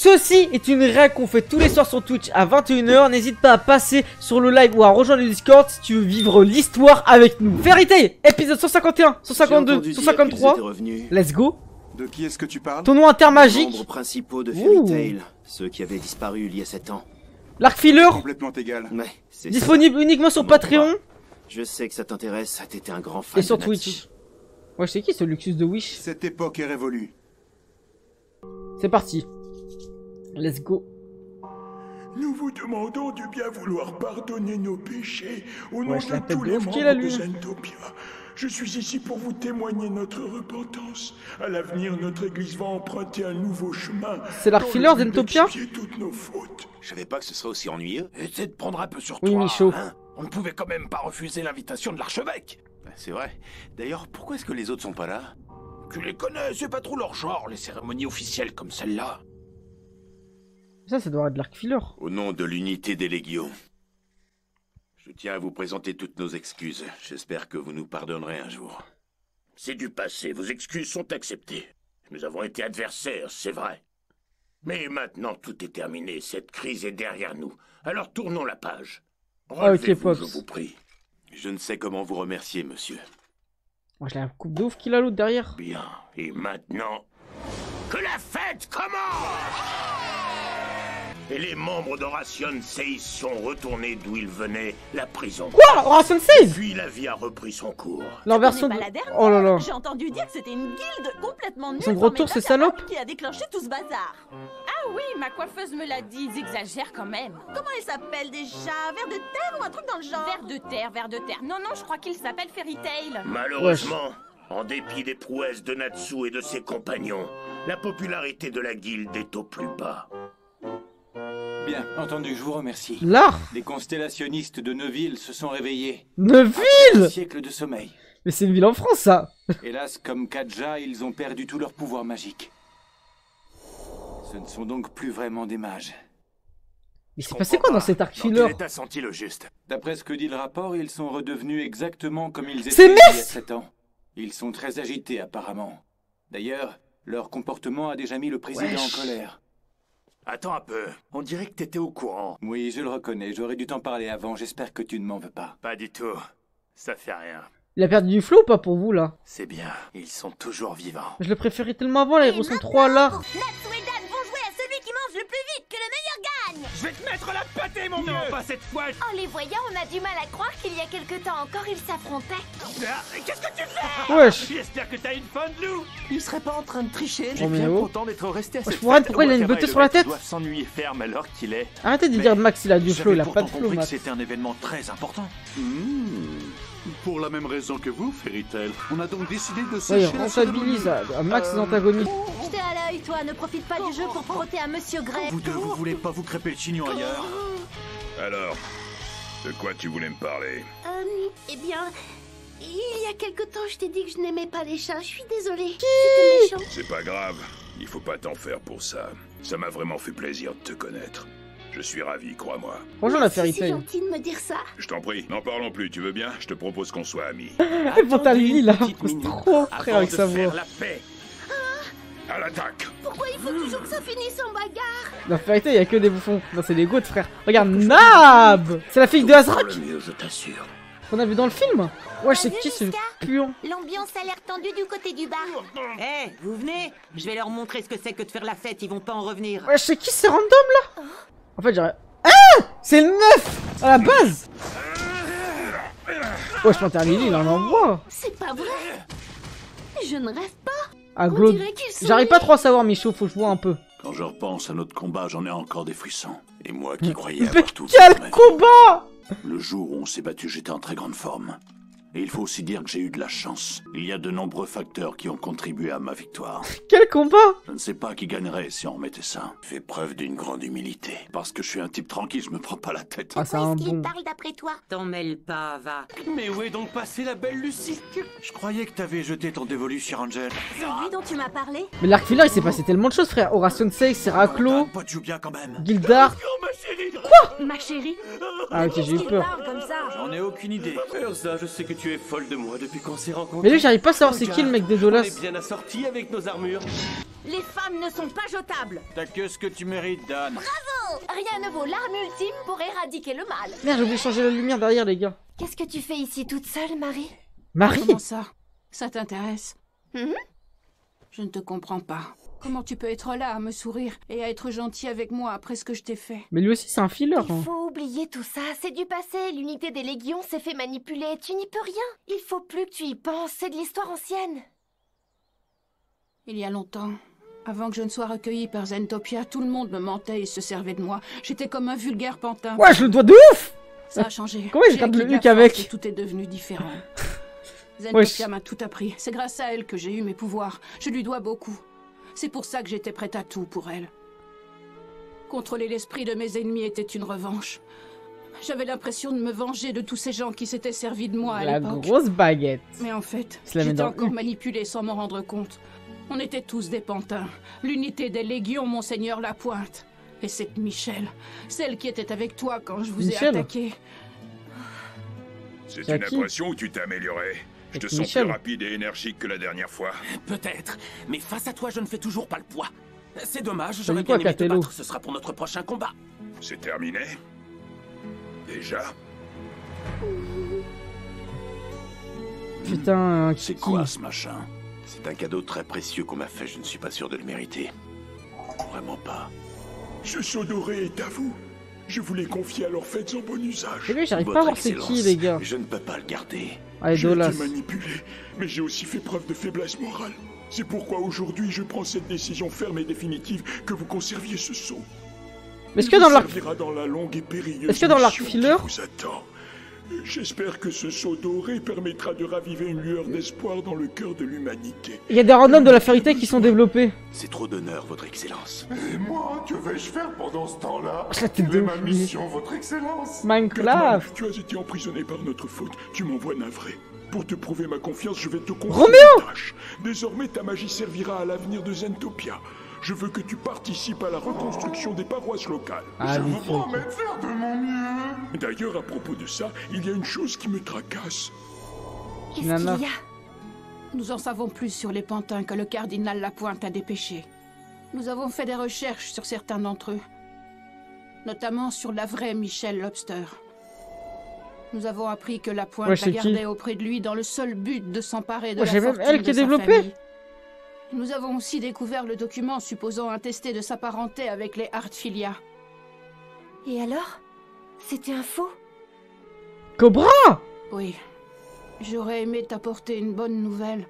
Ceci est une règle qu'on fait tous les soirs sur Twitch à 21 h. N'hésite pas à passer sur le live ou à rejoindre le Discord si tu veux vivre l'histoire avec nous. Fairy Tail, épisode 151, 152, 153. Let's go. De qui est-ce que tu parles? Ton nom intermagique. Les membres principaux de Fairy Tail, ceux qui avaient disparu il y a 7 ans. L'arc filler. Complètement égal. Ouais, c'est disponible uniquement sur Patreon. Je sais que ça t'intéresse, t'étais un grand fan. Et sur de Twitch. Ouais, c'est qui ce Luxus de Wish? Cette époque est révolue. C'est parti. Let's go. Nous vous demandons de bien vouloir pardonner nos péchés au nom je l'appelle de tous les de ouf, membres qui est la de lune Zentopia. Je suis ici pour vous témoigner notre repentance. À l'avenir, notre église va emprunter un nouveau chemin. C'est l'arc filler Zentopia? Toutes nos fautes. Je savais pas que ce serait aussi ennuyeux. Essaie de prendre un peu sur Oui, toi, Michaud. hein. On ne pouvait quand même pas refuser l'invitation de l'archevêque. C'est vrai. D'ailleurs, pourquoi est-ce que les autres sont pas là? Tu les connais, c'est pas trop leur genre, les cérémonies officielles comme celle-là. Ça doit être de l'arc filler. Au nom de l'unité des légions, je tiens à vous présenter toutes nos excuses. J'espère que vous nous pardonnerez un jour. C'est du passé, vos excuses sont acceptées. Nous avons été adversaires, c'est vrai. Mais maintenant, tout est terminé, cette crise est derrière nous. Alors tournons la page. Relevez-vous, Pops. je vous prie. Je ne sais comment vous remercier, monsieur. Moi, j'ai la coupe de ouf qu'il a l'autre derrière. Bien, et maintenant, que la fête commence! Et les membres d'Horation Seize sont retournés d'où ils venaient, la prison. Quoi? Horation Seize? Puis la vie a repris son cours. Leur version de... Pas la dernière. Oh là là. J'ai entendu dire que c'était une guilde complètement nulle. Son gros tour, c'est salope. Qui a déclenché tout ce bazar. Ah oui, ma coiffeuse me l'a dit, ils exagèrent quand même. Comment il s'appelle déjà? Ver de terre ou un truc dans le genre? Vers de terre. Non, je crois qu'il s'appelle Fairy Tail. Malheureusement, en dépit des prouesses de Natsu et de ses compagnons, la popularité de la guilde est au plus bas. Bien entendu, je vous remercie. L'art. Les constellationnistes de Neuville se sont réveillés. Neuville? Un siècle de sommeil. Mais c'est une ville en France, ça. Hélas, comme Kadja, ils ont perdu tout leur pouvoir magique. Ce ne sont donc plus vraiment des mages. Mais c'est passé quoi dans cet arc filler? T'as senti le juste. D'après ce que dit le rapport, ils sont redevenus exactement comme ils étaient C'est il y a Metz 7 ans. Ils sont très agités apparemment. D'ailleurs, leur comportement a déjà mis le président en colère. Attends un peu. On dirait que t'étais au courant. Oui, je le reconnais. J'aurais dû t'en parler avant. J'espère que tu ne m'en veux pas. Pas du tout. Ça fait rien. Il a perdu du flow ou pas pour vous, là? C'est bien. Ils sont toujours vivants. Je le préférais tellement avant, là, ils sont 3 là. Natsu et Dan vont jouer à celui qui mange le plus vite, que le meilleur gagne. Je vais te mettre la pâtée, mon vieux! Pas cette fois. En les voyant, on a du mal à croire qu'il y a quelque temps encore, ils s'affrontaient. Qu'est-ce que tu fais? Wesh. J'espère que t'as une fan, Lou! Il serait pas en train de tricher. Oh, mais oh. Content d'être resté à cette Warren, fête. pourquoi il a une Wakaba butte et sur la le maître tête? doivent s'ennuyer ferme alors qu'il est. Arrêtez de dire Max, il a du flow, il a pas de flow, compris que Max. c'était un événement très important. Pour la même raison que vous, Fairy Tail. On a donc décidé de Ouais, sécher il la rentabilise cérémonie. à Max les antagonistes. Jetez à l'œil, toi, ne profite pas du jeu pour frotter à Monsieur Grey. Vous deux, vous voulez pas vous crêper le chignon ailleurs? Alors, de quoi tu voulais me parler? Eh bien, il y a quelque temps, je t'ai dit que je n'aimais pas les chats. Je suis désolée. C'était méchant. C'est pas grave, il faut pas t'en faire pour ça. Ça m'a vraiment fait plaisir de te connaître. Je suis ravi, crois-moi. Bonjour la Fairy C'est Tail. gentil de me dire ça. Je t'en prie, n'en parlons plus, tu veux bien? Je te propose qu'on soit amis. Pontalini, là, petite c'est minute. trop frère avec sa voix. la paix! À l'attaque! Pourquoi il faut toujours que ça finisse en bagarre? La Fairy Tail, il y a que des bouffons. Non, c'est les goûts, frère. Regarde, Nab! C'est la fille de Azrak Le mieux, je t'assure. qu'on a vu dans le film. Ouais, c'est qui ce puant? L'ambiance a l'air tendue du côté du bar. Eh, vous venez? Je vais leur montrer ce que c'est que de faire la fête, ils vont pas en revenir. Ouais, c'est qui, c'est random là? En fait, j'aurais. Ah! C'est le meuf! À la base! Ouais, je Pontalini, il en envoie. C'est pas vrai. Je ne rêve pas. Ah, On Glo... dirait qu'ils sont J'arrive pas trop à savoir, Michaud, faut que je vois un peu. Quand je repense à notre combat, j'en ai encore des frissons. Et moi qui croyais Mais avoir tout quel fait. combat! Le jour où on s'est battu, j'étais en très grande forme. Et il faut aussi dire que j'ai eu de la chance. Il y a de nombreux facteurs qui ont contribué à ma victoire. Quel combat! Je ne sais pas qui gagnerait si on remettait ça. Je fais preuve d'une grande humilité. Parce que je suis un type tranquille, je me prends pas la tête. Ah, c'est un bon. parle d'après toi? T'en mêle pas, va. Mais où est donc passée la belle Lucie? Je croyais que t'avais jeté ton dévolu sur Angel. C'est lui dont tu m'as parlé? Mais l'arc filler, il s'est passé tellement de choses, frère. Horation Seize, Seraclo, Pas de joue bien quand même. Gildar. Ma chérie? Ah, ok, j'ai eu peur. Parle comme ça. J'en ai aucune idée. Ursa, je sais que tu es folle de moi depuis qu'on s'est rencontrés. Mais lui, j'arrive pas à savoir c'est qui le mec dégueulasse. On est bien assortis avec nos armures. Les femmes ne sont pas jetables. T'as que ce que tu mérites, Dan. Bravo! Rien ne vaut l'arme ultime pour éradiquer le mal. Merde, j'ai oublié de changer la lumière derrière, les gars. Qu'est-ce que tu fais ici toute seule, Marie? Marie? Comment ça? Ça t'intéresse? Mhm. Je ne te comprends pas. Comment tu peux être là à me sourire et à être gentil avec moi après ce que je t'ai fait? Mais lui aussi, c'est un filler. Il faut oublier tout ça, c'est du passé. L'unité des Légions s'est fait manipuler, tu n'y peux rien. Il faut plus que tu y penses, c'est de l'histoire ancienne. Il y a longtemps, avant que je ne sois recueillie par Zentopia, tout le monde me mentait et se servait de moi. J'étais comme un vulgaire pantin. Ouais, je le dois de ouf! Ça a changé. Comment il garde le Hulk avec? Et tout est devenu différent. Zentopia m'a tout appris. C'est grâce à elle que j'ai eu mes pouvoirs. Je lui dois beaucoup. C'est pour ça que j'étais prête à tout pour elle. Contrôler l'esprit de mes ennemis était une revanche. J'avais l'impression de me venger de tous ces gens qui s'étaient servis de moi à l'époque. La grosse baguette. Mais en fait, Je la mets j'étais dans- encore manipulée sans m'en rendre compte. On était tous des pantins. L'unité des Légions, Monseigneur Lapointe. Et cette Michelle, celle qui était avec toi quand je vous ai Michelle attaqué. C'est C'est à une qui? impression où tu t'es amélioré. Je te C'est sens Michel. plus rapide et énergique que la dernière fois. Peut-être, mais face à toi, je ne fais toujours pas le poids. C'est dommage, dit j'aurais quoi, bien aimé te Catello? battre, ce sera pour notre prochain combat. C'est terminé? Déjà? Putain, C'est qui? quoi ce machin? C'est un cadeau très précieux qu'on m'a fait, je ne suis pas sûr de le mériter. Vraiment pas. Ce sceau doré est à vous. Je vous l'ai confié, alors faites en bon usage. Et lui, j'arrive pas à Votre voir c'est qui, Excellence, les gars. Je ne peux pas le garder. Allez, J'ai Dolas. été manipulé, mais j'ai aussi fait preuve de faiblesse morale. C'est pourquoi aujourd'hui je prends cette décision ferme et définitive que vous conserviez ce sceau. Mais est-ce que dans l'arc... servira dans la longue et périlleuse Est-ce que dans l'arc mission filler- qui vous attend. J'espère que ce sceau doré permettra de raviver une lueur d'espoir dans le cœur de l'humanité. Il y a des randoms de la Fairy Tail qui sont développés. C'est trop d'honneur, votre excellence. Et moi, que vais-je faire pendant ce temps-là? La tête Quelle de est ma ouf, mission, votre excellence? Minecraft. Tu as été emprisonné par notre faute, tu m'envoies navré. Pour te prouver ma confiance, je vais te confier Roméo une tâche. Désormais, ta magie servira à l'avenir de Zentopia. Je veux que tu participes à la reconstruction des paroisses locales. Ah, Je vite vous fait, promets ok. de faire de mon mieux. D'ailleurs, à propos de ça, il y a une chose qui me tracasse. Qu'est-ce Nana. qu'il y a? Nous en savons plus sur les pantins que le cardinal Lapointe a dépêchés. Nous avons fait des recherches sur certains d'entre eux. Notamment sur la vraie Michelle Lobster. Nous avons appris que Lapointe Ouais, la c'est qui? gardait auprès de lui dans le seul but de s'emparer de Ouais, la j'ai même fortune elle qui de est sa développée. famille. Nous avons aussi découvert le document supposant attester de sa parenté avec les Hartfilia. Et alors? C'était un faux? Cobra! Oui. J'aurais aimé t'apporter une bonne nouvelle.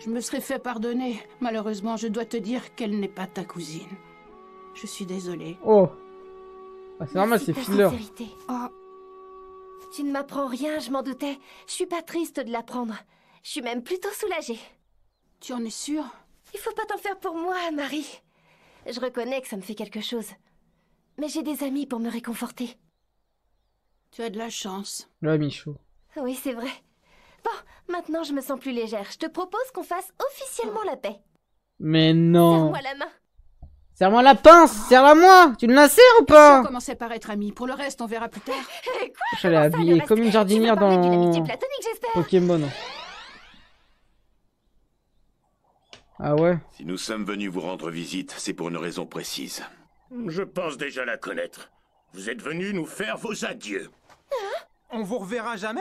Je me serais fait pardonner. Malheureusement, je dois te dire qu'elle n'est pas ta cousine. Je suis désolée. Oh. Ah, c'est normal, Merci c'est de ta filler. sincérité. Oh, Tu ne m'apprends rien, je m'en doutais. Je suis pas triste de l'apprendre. Je suis même plutôt soulagée. tu en es sûre? Il faut pas t'en faire pour moi, Marie. Je reconnais que ça me fait quelque chose. Mais j'ai des amis pour me réconforter. Tu as de la chance. Ouais, Michou. Oui, c'est vrai. Bon, maintenant je me sens plus légère. Je te propose qu'on fasse officiellement la paix. Mais non. Serre-moi la main. Serre-moi la pince, serre-la moi. Tu me la serres ou Si on pas? commençait par être amis, pour le reste, on verra plus tard. Quoi? Je suis allé habiller comme une jardinière Tu veux parler d'une amitié dans platonique, j'espère? Pokémon. Ah ouais? Si nous sommes venus vous rendre visite, c'est pour une raison précise. Je pense déjà la connaître. Vous êtes venus nous faire vos adieux. On vous reverra jamais?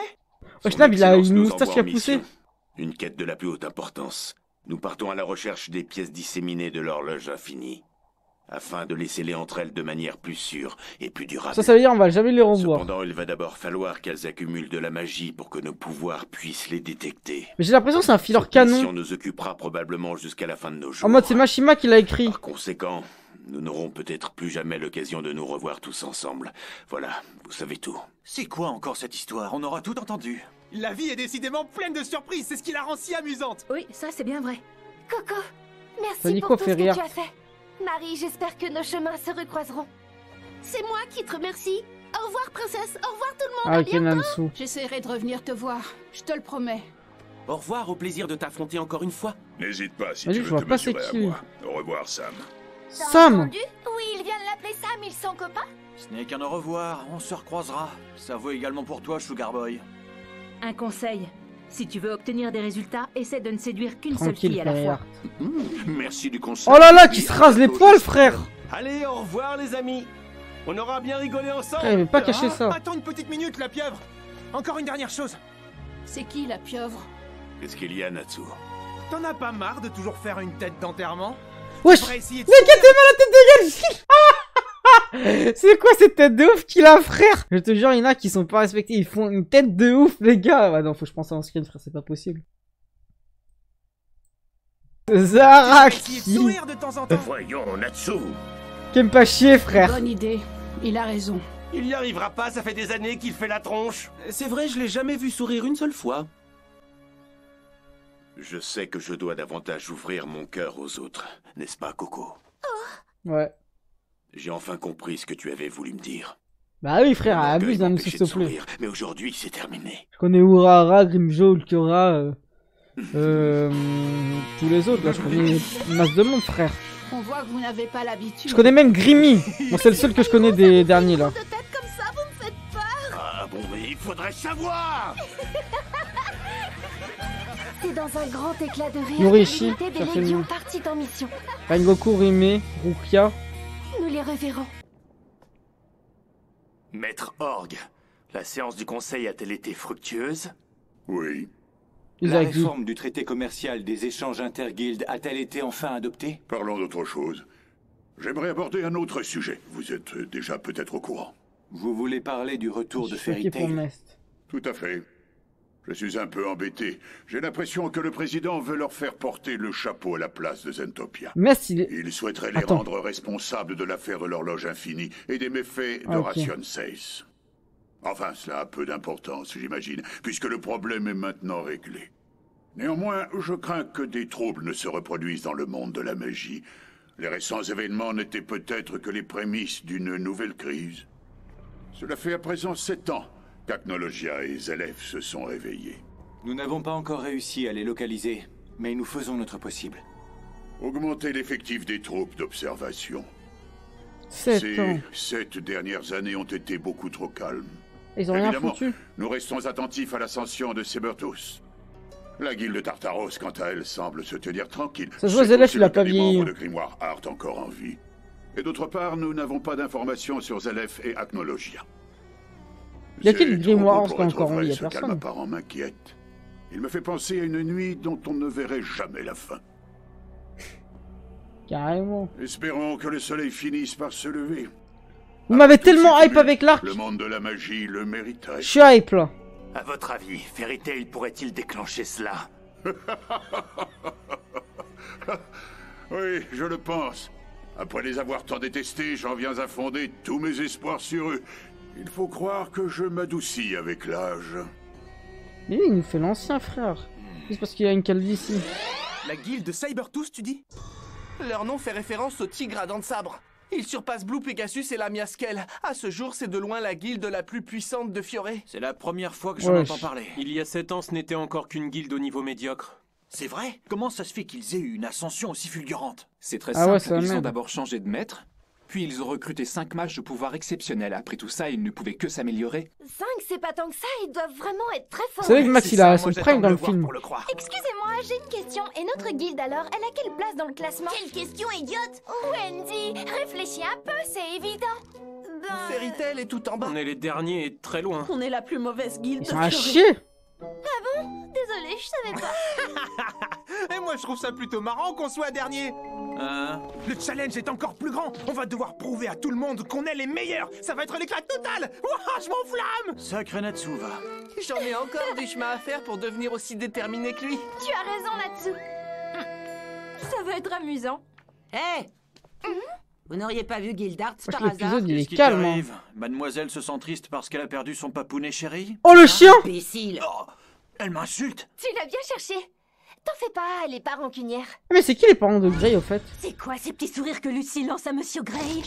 Oh, Schnapp, il a Excellence une nous moustache envoie qui a en poussé. mission. Une quête de la plus haute importance. Nous partons à la recherche des pièces disséminées de l'horloge infinie, afin de les sceller entre elles de manière plus sûre et plus durable. Ça veut dire on va jamais les revoir. Cependant, il va d'abord falloir qu'elles accumulent de la magie pour que nos pouvoirs puissent les détecter. Mais j'ai l'impression que c'est un filler Cette mission canon. nous occupera probablement jusqu'à la fin de nos jours. En mode c'est Mashima qui l'a écrit. Par conséquent, nous n'aurons peut-être plus jamais l'occasion de nous revoir tous ensemble. Voilà, vous savez tout. C'est quoi encore cette histoire? On aura tout entendu. La vie est décidément pleine de surprises, c'est ce qui la rend si amusante. Oui, ça c'est bien vrai. Coco, Ça merci dit pour quoi, tout ce que Ferrière tu as fait. Marie, j'espère que nos chemins se recroiseront. C'est moi qui te remercie. Au revoir, princesse. Au revoir, tout le monde. Ah À ok, bientôt. Nansu. J'essaierai de revenir te voir. Je te le promets. Au revoir, au plaisir de t'affronter encore une fois. N'hésite pas si Vas-y, tu je veux vois te pas c'est mesurer à qui. moi. Au revoir, Sam. T'as Sam. entendu? Oui, il vient de l'appeler Sam, ils sont copains. Ce n'est qu'un au revoir, on se recroisera. Ça vaut également pour toi, Sugar Boy. Un conseil. Si tu veux obtenir des résultats, essaie de ne séduire qu'une seule fille à la fois. Merci du conseil. Oh là là, qui se rase les poils, frère. Allez, au revoir les amis. On aura bien rigolé ensemble. Il veut pas cacher ça. Attends une petite minute, la pieuvre. Encore une dernière chose. C'est qui la pieuvre? Qu'est-ce qu'il y a, Natsu? T'en as pas marre de toujours faire une tête d'enterrement? Wesh, mais qu'est-ce la tête de gueule. C'est quoi cette tête de ouf qu'il a, frère? Je te jure, il y en a qui sont pas respectés. Ils font une tête de ouf, les gars. Ah non, faut que je pense à un screen, frère, c'est pas possible. Zaraki. Voyons, Natsu. Qui aime pas chier, frère. Bonne idée. Il a raison. Il y arrivera pas, ça fait des années qu'il fait la tronche. C'est vrai, je l'ai jamais vu sourire une seule fois. Je sais que je dois davantage ouvrir mon cœur aux autres, n'est-ce pas, Coco? Ouais. J'ai enfin compris ce que tu avais voulu me dire. Bah oui, frère, abuse d'un s'il te plaît. Mais aujourd'hui, c'est terminé. Je connais Urara, Grimjo, Ulquiorra, tous les autres, là, je connais une masse de monde, frère. On voit que vous n'avez pas l'habitude. Je connais même Grimmy. Bon, c'est le seul que je connais des derniers, là. Comme ça, vous me faites peur. Ah bon, mais il faudrait savoir. C'est dans un grand éclat de rire Yorishi, que l'unité des ça fait légions mieux. partit en mission. Rengoku, Rime, Rukia. Nous les reverrons. Maître Org, la séance du conseil a-t-elle été fructueuse? Oui. La réforme du traité commercial des échanges interguildes a-t-elle été enfin adoptée? Parlons d'autre chose. J'aimerais aborder un autre sujet. Vous êtes déjà peut-être au courant. Vous voulez parler du retour de Fairy Tail? Tout à fait. Je suis un peu embêté. J'ai l'impression que le président veut leur faire porter le chapeau à la place de Zentopia. Il souhaiterait les rendre responsables de l'affaire de l'horloge infinie et des méfaits d'Horation 6. Enfin, cela a peu d'importance, j'imagine, puisque le problème est maintenant réglé. Néanmoins, je crains que des troubles ne se reproduisent dans le monde de la magie. Les récents événements n'étaient peut-être que les prémices d'une nouvelle crise. Cela fait à présent 7 ans qu'Acnologia et Zelef se sont réveillés. Nous n'avons pas encore réussi à les localiser, mais nous faisons notre possible. Augmenter l'effectif des troupes d'observation. 7 ans. Ces 7 dernières années ont été beaucoup trop calmes. Ils ont rien Évidemment, foutu. nous restons attentifs à l'ascension de Sabertooth. La guilde de Tartaros, quant à elle, semble se tenir tranquille. Ça se voit, Zelef, il a pas vieilli. Membres de Grimoire Art encore en vie. Et d'autre part, nous n'avons pas d'informations sur Zelef et Acnologia. Il y a qui le Grimoire qui est encore en vie? Il y a Ce calme personne. apparent m'inquiète. Il me fait penser à une nuit dont on ne verrait jamais la fin. Carrément. Espérons que le soleil finisse par se lever. Vous m'avez tellement hype avec l'arc. Le monde de la magie le mériterait. Je suis hype là. À votre avis, Fairy Tail pourrait-il déclencher cela? Oui, je le pense. Après les avoir tant détestés, j'en viens à fonder tous mes espoirs sur eux. Il faut croire que je m'adoucis avec l'âge. Mais lui, il nous fait l'ancien, frère. C'est parce qu'il a une calvitie. La guilde de Sabertooth, tu dis? Leur nom fait référence au tigre à dents de sabre. Ils surpassent Blue Pegasus et la Miaskel. À ce jour, c'est de loin la guilde la plus puissante de Fioré. C'est la première fois que j'en entends parler. Il y a 7 ans, ce n'était encore qu'une guilde au niveau médiocre. C'est vrai? Comment ça se fait qu'ils aient eu une ascension aussi fulgurante? C'est très simple, ils ont d'abord changé de maître, puis ils ont recruté 5 mages de pouvoir exceptionnels. Après tout ça, ils ne pouvaient que s'améliorer. 5, c'est pas tant que ça, ils doivent vraiment être très forts. C'est vrai que Max, il a son prime dans le film. Excusez-moi, j'ai une question. Et notre guilde alors, elle a quelle place dans le classement? Quelle question idiote! Wendy, réfléchis un peu, c'est évident. Fairy Tail est tout en bas. On est les derniers et très loin. On est la plus mauvaise guilde. Ils sont à chier. Ah bon? Désolée, je savais pas. Et moi, je trouve ça plutôt marrant qu'on soit dernier. Le challenge est encore plus grand. On va devoir prouver à tout le monde qu'on est les meilleurs. Ça va être l'éclat total. Ouah, je m'enflamme. Sacré Natsuva. J'en ai encore du chemin à faire pour devenir aussi déterminé que lui. Tu as raison là-dessous. Ça va être amusant. Hé Vous n'auriez pas vu Gildart par l'épisode, hasard? il est Qu'est-ce qui calme. t'arrive? Mademoiselle se sent triste parce qu'elle a perdu son papounet chéri? Oh, le chien! Imbécile. Oh, elle m'insulte. Tu l'as bien cherché. T'en fais pas, elle est pas rancunière. Mais c'est qui les parents de Grey au fait? C'est quoi ces petits sourires que Lucie lance à Monsieur Grey?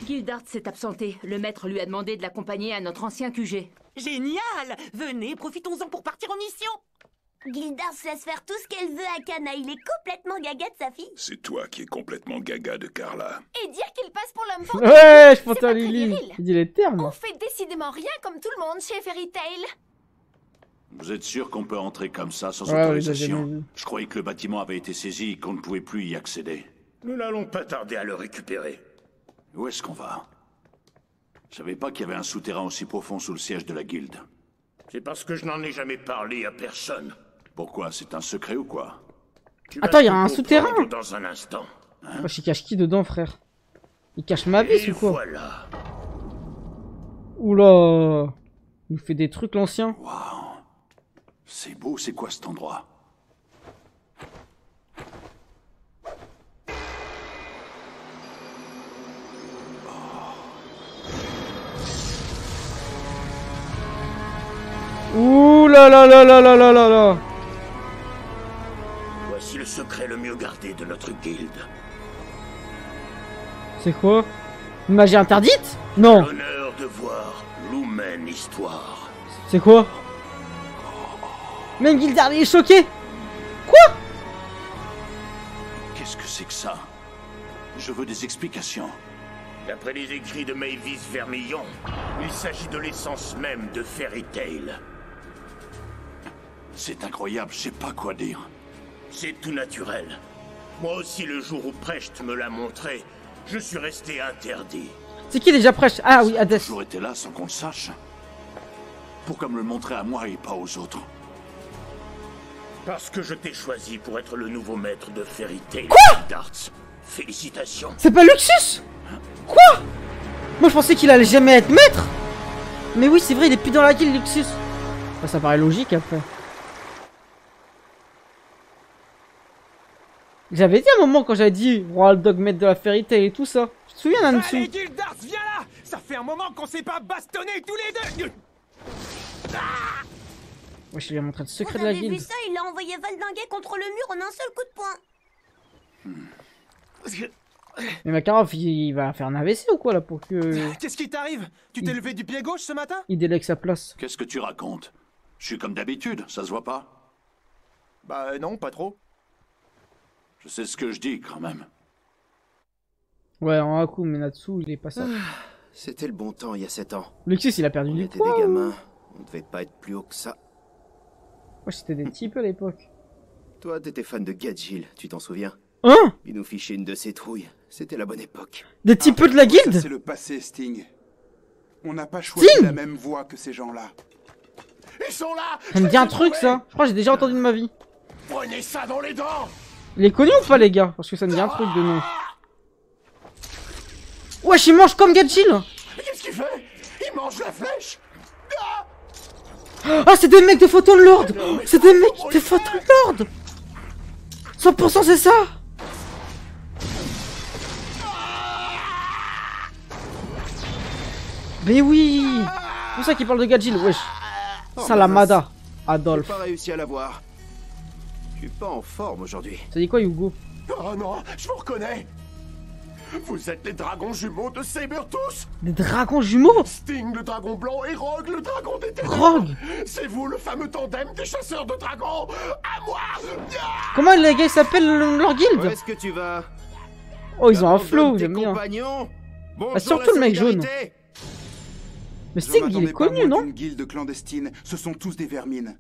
Gildart s'est absenté. Le maître lui a demandé de l'accompagner à notre ancien QG. Génial! Venez, profitons-en pour partir en mission. Gildart se laisse faire tout ce qu'elle veut à Kana. Il est complètement gaga de sa fille. C'est toi qui es complètement gaga de Carla. Et dire qu'il passe pour l'homme fort. Ouais, je pense à Lily. Il dit les termes. On fait décidément rien comme tout le monde chez Fairy Tail. Vous êtes sûr qu'on peut entrer comme ça sans autorisation? Je croyais que le bâtiment avait été saisi et qu'on ne pouvait plus y accéder. Nous n'allons pas tarder à le récupérer. Où est-ce qu'on va? Je savais pas qu'il y avait un souterrain aussi profond sous le siège de la guilde. C'est parce que je n'en ai jamais parlé à personne. Pourquoi? C'est un secret ou quoi? Attends, il y a un souterrain? Dans un instant. Wesh, il cache qui dedans, frère? Il cache ma vie ou quoi? Voilà. Oula! Il nous fait des trucs, l'ancien. Waouh! C'est beau, c'est quoi cet endroit? Ouh là là là là là là là là! Voici le secret le mieux gardé de notre guilde. C'est quoi? Une magie interdite? Non! L'honneur de voir l'Humaine Histoire. C'est quoi? Même Gildard, il est choqué! Quoi? Qu'est-ce que c'est que ça? Je veux des explications. D'après les écrits de Mavis Vermillon, il s'agit de l'essence même de Fairy Tail. C'est incroyable, je sais pas quoi dire. C'est tout naturel. Moi aussi, le jour où Precht me l'a montré, je suis resté interdit. C'est qui déjà Precht? Ah oui, Hades. J'ai toujours été là sans qu'on le sache. Pourquoi me le montrer à moi et pas aux autres? Parce que je t'ai choisi pour être le nouveau maître de Fairy Tail. Quoi? Félicitations. C'est pas Luxus? Quoi? Moi je pensais qu'il allait jamais être maître. Mais oui, c'est vrai, il est plus dans la guilde, Luxus. Bah, ça paraît logique après. J'avais dit à un moment quand j'avais dit Roi Dog maître de la Fairy Tail et tout ça. Tu te souviens là-dessous? Allez, Gildart, viens là! Ça fait un moment qu'on s'est pas bastonné tous les deux! Ouais, je lui ai montré le secret de la guilde. Vous avez vu ça? Il l'a envoyé valdinguer contre le mur en un seul coup de poing. Mais Makarov, il va faire un AVC ou quoi là pour que... Qu'est-ce qui t'arrive? Tu t'es levé du pied gauche ce matin? Il délègue sa place. Qu'est-ce que tu racontes? Je suis comme d'habitude, ça se voit pas? Bah non, pas trop. Je sais ce que je dis quand même. Ouais, en Haku, mais Natsu, il est pas ça. C'était le bon temps il y a 7 ans. Luxus, il a perdu du poids. On était des gamins, on devait pas être plus haut que ça. Moi, c'était des types à l'époque. Toi, t'étais fan de Gadgil, tu t'en souviens? Hein? Il nous fichait une de ses trouilles, c'était la bonne époque. Des types de la guilde? C'est le passé, Sting. On n'a pas choisi la même voie que ces gens-là. Ils sont là! Ça me dit un truc, ça. Je crois que j'ai déjà entendu de ma vie. Prenez ça dans les dents! Il est connu ou pas, les gars? Parce que ça me dit un truc de nom. Wesh, il mange comme Gadgil! Qu'est-ce qu'il fait? Il mange la flèche! Ah, c'est des mecs de Photon Lord! C'est des mecs de Photon Lord! 100% c'est ça! Mais oui! C'est pour ça qu'il parle de Gadgil, wesh! Salamada, Adolphe. J'ai pas réussi à l'avoir. Je suis pas en forme aujourd'hui. Ça dit quoi, Hugo? Oh non, je vous reconnais! Vous êtes les dragons jumeaux de Sabertooth! Des dragons jumeaux? Sting, le dragon blanc, et Rogue, le dragon des ténèbres! Rogue! C'est vous, le fameux tandem des chasseurs de dragons! À moi! Comment les gars s'appellent leur guilde? Où est-ce que tu vas? Oh, ils ont un flow, j'aime bien. Ah, surtout le mec jaune. Mais Sting, il est connu, non? Une guilde clandestine, ce sont tous des vermines.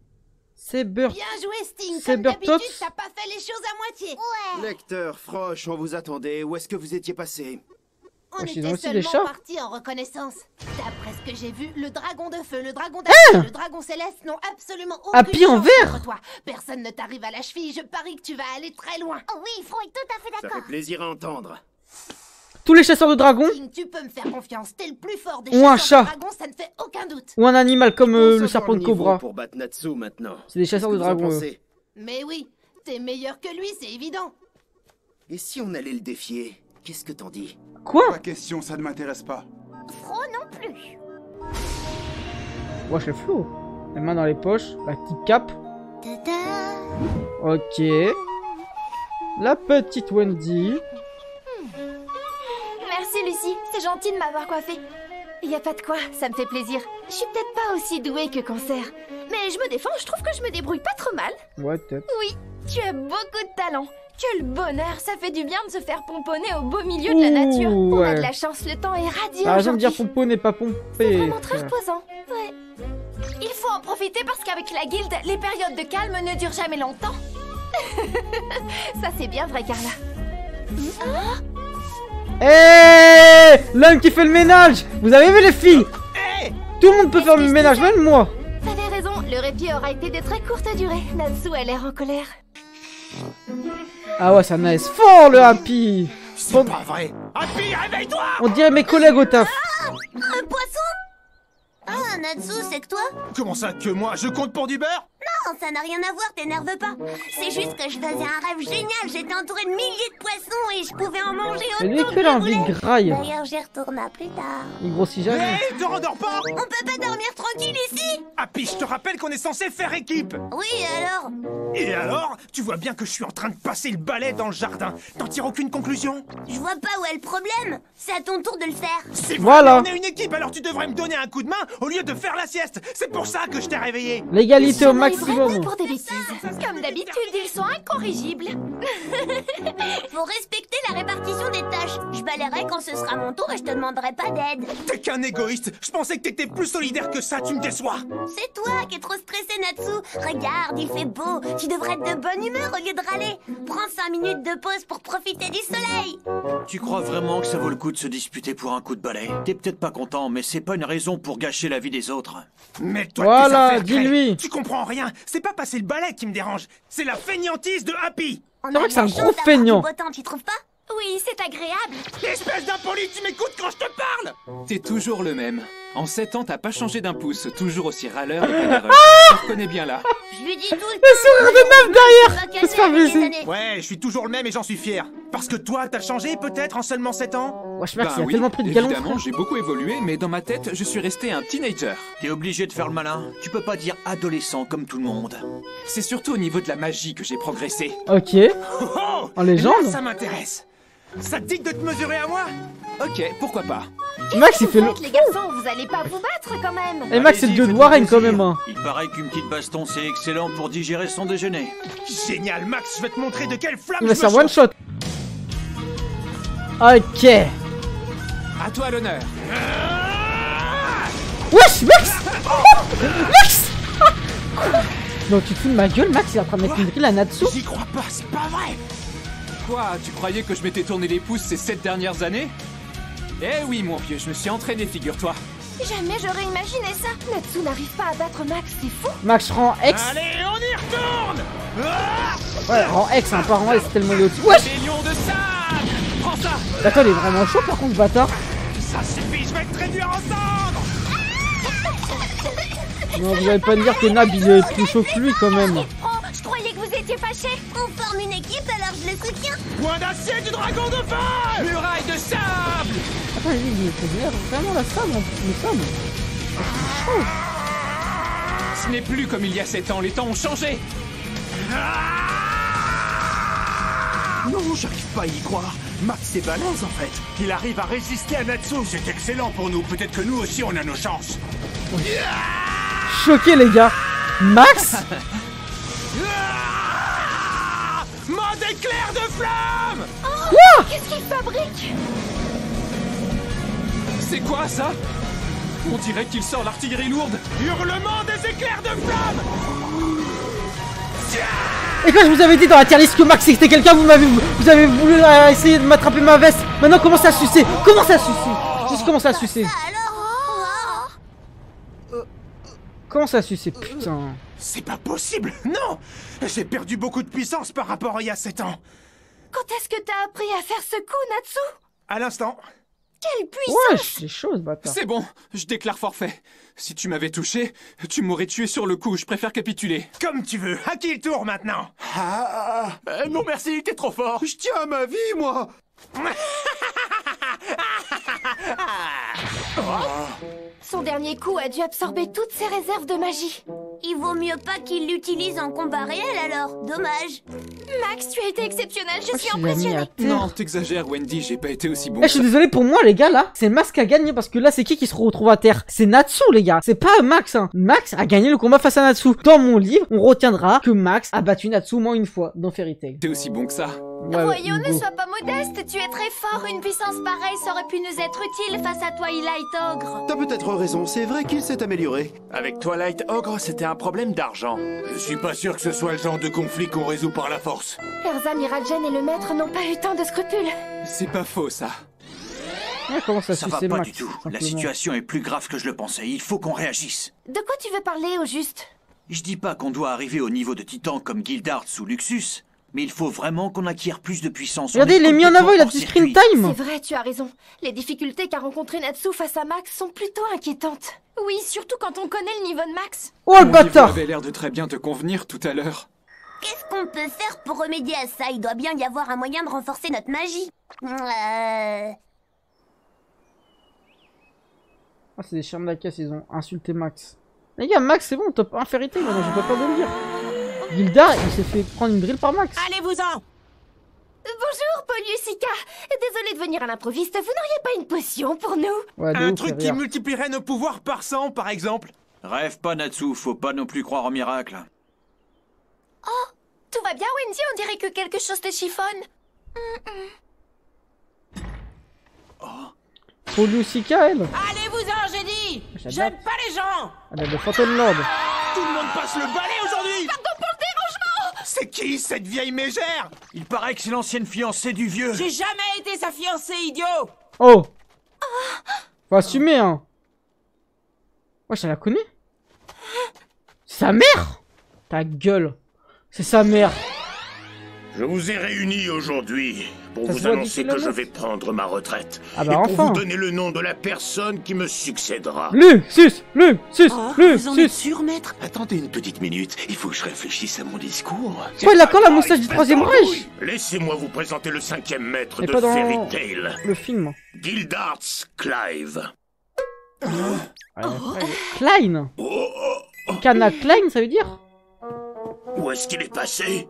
C'est Burt. Bien joué, Sting. C'est Comme d'habitude, Burtot. t'as pas fait les choses à moitié. Ouais. Lecteur, Froche, on vous attendait. Où est-ce que vous étiez passé? On ils ont était aussi des seulement chats. partis en reconnaissance. D'après ce que j'ai vu, le dragon de feu, le dragon d'acier, le dragon céleste n'ont absolument aucune Happy en chance vert. contre toi. Personne ne t'arrive à la cheville. Je parie que tu vas aller très loin. Oh oui, Fro est tout à fait Ça d'accord. fait plaisir à entendre. Tous les chasseurs de dragons? Sting, tu peux me faire confiance. T'es le plus fort des Ou un chasseurs chat. de dragons, ça ne fait aucun doute. Ou un animal comme le serpent de Niveau Cobra. pour battre Natsu maintenant. C'est des chasseurs de Qu'est-ce que vous en dragons. pensez? Mais oui, t'es meilleur que lui, c'est évident. Et si on allait le défier? Qu'est-ce que t'en dis? Quoi? Pas question, ça ne m'intéresse pas. Fro non plus. Wesh, le flow. Les mains dans les poches, la petite cape. Tada. Ok. La petite Wendy. Merci Lucie, c'est gentil de m'avoir coiffée. Y a pas de quoi, ça me fait plaisir. Je suis peut-être pas aussi douée que Cancer, mais je me défends, je trouve que je me débrouille pas trop mal. Ouais, peut-être. Oui, tu as beaucoup de talent. Quel bonheur, ça fait du bien de se faire pomponner au beau milieu de la nature. On a ouais. de la chance, le temps est radieux T'as raison de aujourd'hui. dire pompo n'est pas pompé. C'est vraiment très reposant. Ouais. Il faut en profiter parce qu'avec la guilde, les périodes de calme ne durent jamais longtemps. Ça c'est bien vrai, Carla. Hé, l'homme qui fait le ménage. Vous avez vu les filles? Tout le monde peut faire le ménage, même moi. T'avais raison, le répit aura été de très courte durée. Natsu a l'air en colère. Ah ouais, ça nice fort le Happy. C'est pas vrai. Happy, réveille-toi. On dirait mes collègues au taf. Un poisson? Ah, Natsu, c'est que toi? Comment ça que moi? Je compte pour du beurre? Non, ça n'a rien à voir, t'énerve pas. C'est juste que je faisais un rêve génial. J'étais entourée de milliers de poissons et je pouvais en manger autant que je envie de graille. D'ailleurs, j'y retournerai plus tard. Il grossit jamais. Hé, te rendors pas? On peut pas dormir tranquille ici? Happy, je te rappelle qu'on est censé faire équipe. Oui, alors? Et alors? Tu vois bien que je suis en train de passer le balai dans le jardin. T'en tires aucune conclusion? Je vois pas où est le problème. C'est à ton tour de le faire. C'est voilà. On est une équipe, alors tu devrais me donner un coup de main au lieu de faire la sieste. C'est pour ça que je t'ai réveillé. L'égalité au maximum. Pour des bêtises. Comme d'habitude, ils sont incorrigibles. Faut respecter la répartition des tâches. Je balayerai quand ce sera mon tour et je te demanderai pas d'aide. T'es qu'un égoïste. Je pensais que t'étais plus solidaire que ça, tu me déçois. C'est toi qui es trop stressé, Natsu. Regarde, il fait beau. Tu devrais être de bonne humeur au lieu de râler. Prends 5 minutes de pause pour profiter du soleil. Tu crois vraiment que ça vaut le coup de se disputer pour un coup de balai? T'es peut-être pas content, mais c'est pas une raison pour gâcher la vie des autres. Mais toi, voilà, dis-lui. Tu comprends rien. C'est pas passer le balai qui me dérange. C'est la feignantise de Happy. C'est vrai que c'est un gros feignant. Tu trouves pas? Oui, c'est agréable. Espèce d'impoli, tu m'écoutes quand je te parle? T'es toujours le même. En 7 ans, t'as pas changé d'un pouce, toujours aussi râleur et généreux. Je te reconnais bien là. Je lui dis tout le sourire de meuf derrière. Faut se faire baiser. Ouais, je suis toujours le même et j'en suis fier. Parce que toi, t'as changé peut-être en seulement 7 ans? Wesh, Max, il a tellement pris de galons. Évidemment, j'ai beaucoup évolué, mais dans ma tête, je suis resté un teenager. T'es obligé de faire le malin. Tu peux pas dire adolescent comme tout le monde. C'est surtout au niveau de la magie que j'ai progressé. Ok. En légende. Là, ça m'intéresse. Ça te dit de te mesurer à moi? Ok, pourquoi pas. Max, il fait le... Les garçons, vous allez pas vous battre quand même. Et Max, c'est le dieu de Warren quand même. Hein. Il paraît qu'une petite baston, c'est excellent pour digérer son déjeuner. Génial, Max, je vais te montrer de quelle flamme il va faire one shot. Ok. À toi l'honneur. Wesh, Max. Max. Non, tu te fous de ma gueule, Max, il est en train de mettre une grille à Natsu. J'y crois pas, c'est pas vrai. Quoi? Tu croyais que je m'étais tourné les pouces ces 7 dernières années? Eh oui, mon vieux, je me suis entraîné, figure-toi. Jamais j'aurais imaginé ça. Natsu n'arrive pas à battre Max, c'est fou. Max rend X. Allez, on y retourne. Ouais, rend X, hein, pas rend S, tellement il est au-dessus. Wesh. Millions de sable. Prends ça. Attends, il est vraiment chaud par contre, ce bâtard. Ça suffit, je vais te réduire en cendres. Non, vous allez pas me dire que Nab, il est plus chaud que lui quand même. Je croyais que vous étiez fâchés. On forme une équipe, alors je le soutiens. Point d'acier du dragon de feu. Muraille de sable. Attends, il est vraiment la sable, le sable. C'est chaud. Ce n'est plus comme il y a 7 ans, les temps ont changé. Non, j'arrive pas à y croire. Max est balèze en fait. Il arrive à résister à Natsu. C'est excellent pour nous. Peut-être que nous aussi on a nos chances. Choqué les gars. Max. Mode éclair de flamme. Oh, qu'est-ce qu'il fabrique? C'est quoi ça? On dirait qu'il sort l'artillerie lourde. Hurlement des éclairs de flamme. Et quand je vous avais dit dans la tier list que Max c'était quelqu'un, vous avez voulu essayer de m'attraper ma veste. Maintenant commencez à sucer. Commencez à sucer. Juste commencez à sucer. Comment à sucer, putain? C'est pas possible. Non. J'ai perdu beaucoup de puissance par rapport à il y a 7 ans. Quand est-ce que t'as appris à faire ce coup, Natsu? À l'instant. Quelle puissance! Ouais, c'est chaud ce bâtard. C'est bon, je déclare forfait. Si tu m'avais touché, tu m'aurais tué sur le coup, je préfère capituler. Comme tu veux, à qui le tour maintenant? Non merci, t'es trop fort. Je tiens à ma vie, moi. Son dernier coup a dû absorber toutes ses réserves de magie. Il vaut mieux pas qu'il l'utilise en combat réel alors, dommage. Max, tu as été exceptionnel, je suis impressionnée. Non, t'exagères, Wendy, j'ai pas été aussi bon. Je suis désolé pour moi, les gars, là. C'est Max qui a gagné parce que là, c'est qui se retrouve à terre? C'est Natsu, les gars. C'est pas Max, hein. Max a gagné le combat face à Natsu. Dans mon livre, on retiendra que Max a battu Natsu au moins une fois dans Fairy Tail. T'es aussi bon que ça. Ouais, voyons, ne sois pas modeste, tu es très fort. Une puissance pareille aurait pu nous être utile face à Twilight Ogre. T'as peut-être raison, c'est vrai qu'il s'est amélioré. Avec Twilight Ogre, c'était un problème d'argent. Je suis pas sûr que ce soit le genre de conflit qu'on résout par la force. Erza, Miragen et le maître n'ont pas eu tant de scrupules. C'est pas faux, ça. Comment ça va pas du tout. La situation est plus grave que je le pensais. Il faut qu'on réagisse. De quoi tu veux parler, au juste? Je dis pas qu'on doit arriver au niveau de Titan comme Gildarts ou Luxus, mais il faut vraiment qu'on acquiert plus de puissance. Regardez, il est mis en avant, il a du screen time. C'est vrai, tu as raison. Les difficultés qu'a rencontré Natsu face à Max sont plutôt inquiétantes. Oui, surtout quand on connaît le niveau de Max. Oh le bâtard! Avait l'air de très bien te convenir tout à l'heure. Qu'est-ce qu'on peut faire pour remédier à ça? Il doit bien y avoir un moyen de renforcer notre magie. Ah, c'est des charmes de la caisse, ils ont insulté Max. Les gars, Max, c'est bon, top 1 Fairy Tail, maintenant j'ai pas peur de le dire. Gildar, il s'est fait prendre une drill par Max. Allez-vous-en! Bonjour, Poliusica. Désolée de venir à l'improviste, vous n'auriez pas une potion pour nous? Ouais, un truc qui multiplierait nos pouvoirs par 100, par exemple? Rêve pas, Natsu, faut pas non plus croire au miracle. Oh, tout va bien, Wendy? On dirait que quelque chose te chiffonne. Poliusica, elle. Allez-vous-en, j'ai dit! J'aime pas les gens! Elle a des Phantom Lord. Tout le monde passe le balai aujourd'hui! Pardon pour le dérangement! C'est qui, cette vieille mégère? Il paraît que c'est l'ancienne fiancée du vieux. J'ai jamais été sa fiancée, idiot! Oh! Faut assumer, hein. Ouais, je la connais. Sa mère? Ta gueule. C'est sa mère. Je vous ai réunis aujourd'hui pour vous annoncer que je vais prendre ma retraite. Ah bah et pour enfin. vous donner le nom de la personne qui me succédera. Luxus! Vous en êtes sûr, maître? Attendez une petite minute, il faut que je réfléchisse à mon discours. Ouais, il a quand la moustache du 3ème Reich. Laissez-moi vous présenter le 5e maître Mais de pas dans Fairy Tail. le film. Gildarts Clive. Klein. Kana Klein, ça veut dire? Où est-ce qu'il est passé?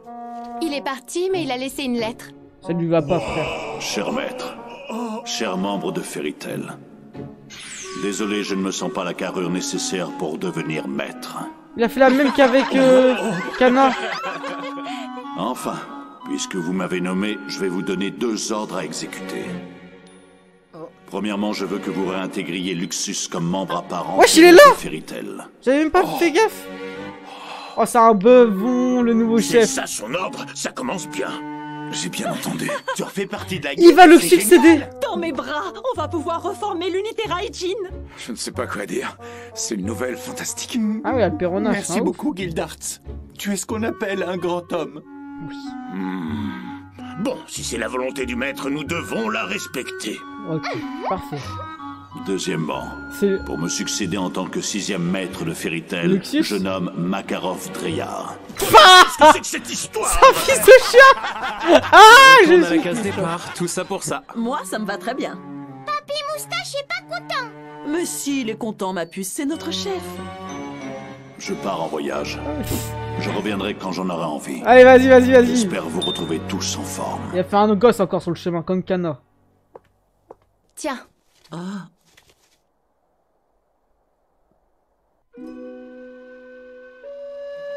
Il est parti, mais il a laissé une lettre. Ça lui va pas, frère. Cher maître, cher membre de Fairy Tail, désolé, je ne me sens pas la carrure nécessaire pour devenir maître. Il a fait la même qu'avec Kana. Enfin, puisque vous m'avez nommé, je vais vous donner 2 ordres à exécuter. Premièrement, je veux que vous réintégriez Luxus comme membre à part entière Wesh, il est là! de Fairy Tail. J'avais même pas fait gaffe. Oh, c'est un beuvon, le nouveau chef. C'est ça son ordre, ça commence bien. J'ai bien entendu. Tu refais partie de la Il va le succéder. Dans mes bras, on va pouvoir reformer l'unité Raijin. Je ne sais pas quoi dire. C'est une nouvelle fantastique. Ah oui, le péronnage. Merci beaucoup, Gildarts. Tu es ce qu'on appelle un grand homme. Oui. Bon, si c'est la volonté du maître, nous devons la respecter. Ok, parfait. Deuxièmement, pour me succéder en tant que 6e maître de Fairy Tail, je nomme Makarov Dreyar. Qu'est-ce que c'est que cette histoire? C'est un fils de chien. Ah, je suis... à la case départ, tout ça pour ça. Moi, ça me va très bien. Papy Moustache est pas content. Mais si, il est content, ma puce, c'est notre chef. Je pars en voyage. Je reviendrai quand j'en aurai envie. Allez, vas-y. J'espère vous retrouver tous en forme. Il a fait un gosse encore sur le chemin, comme Kana. Tiens. Ah.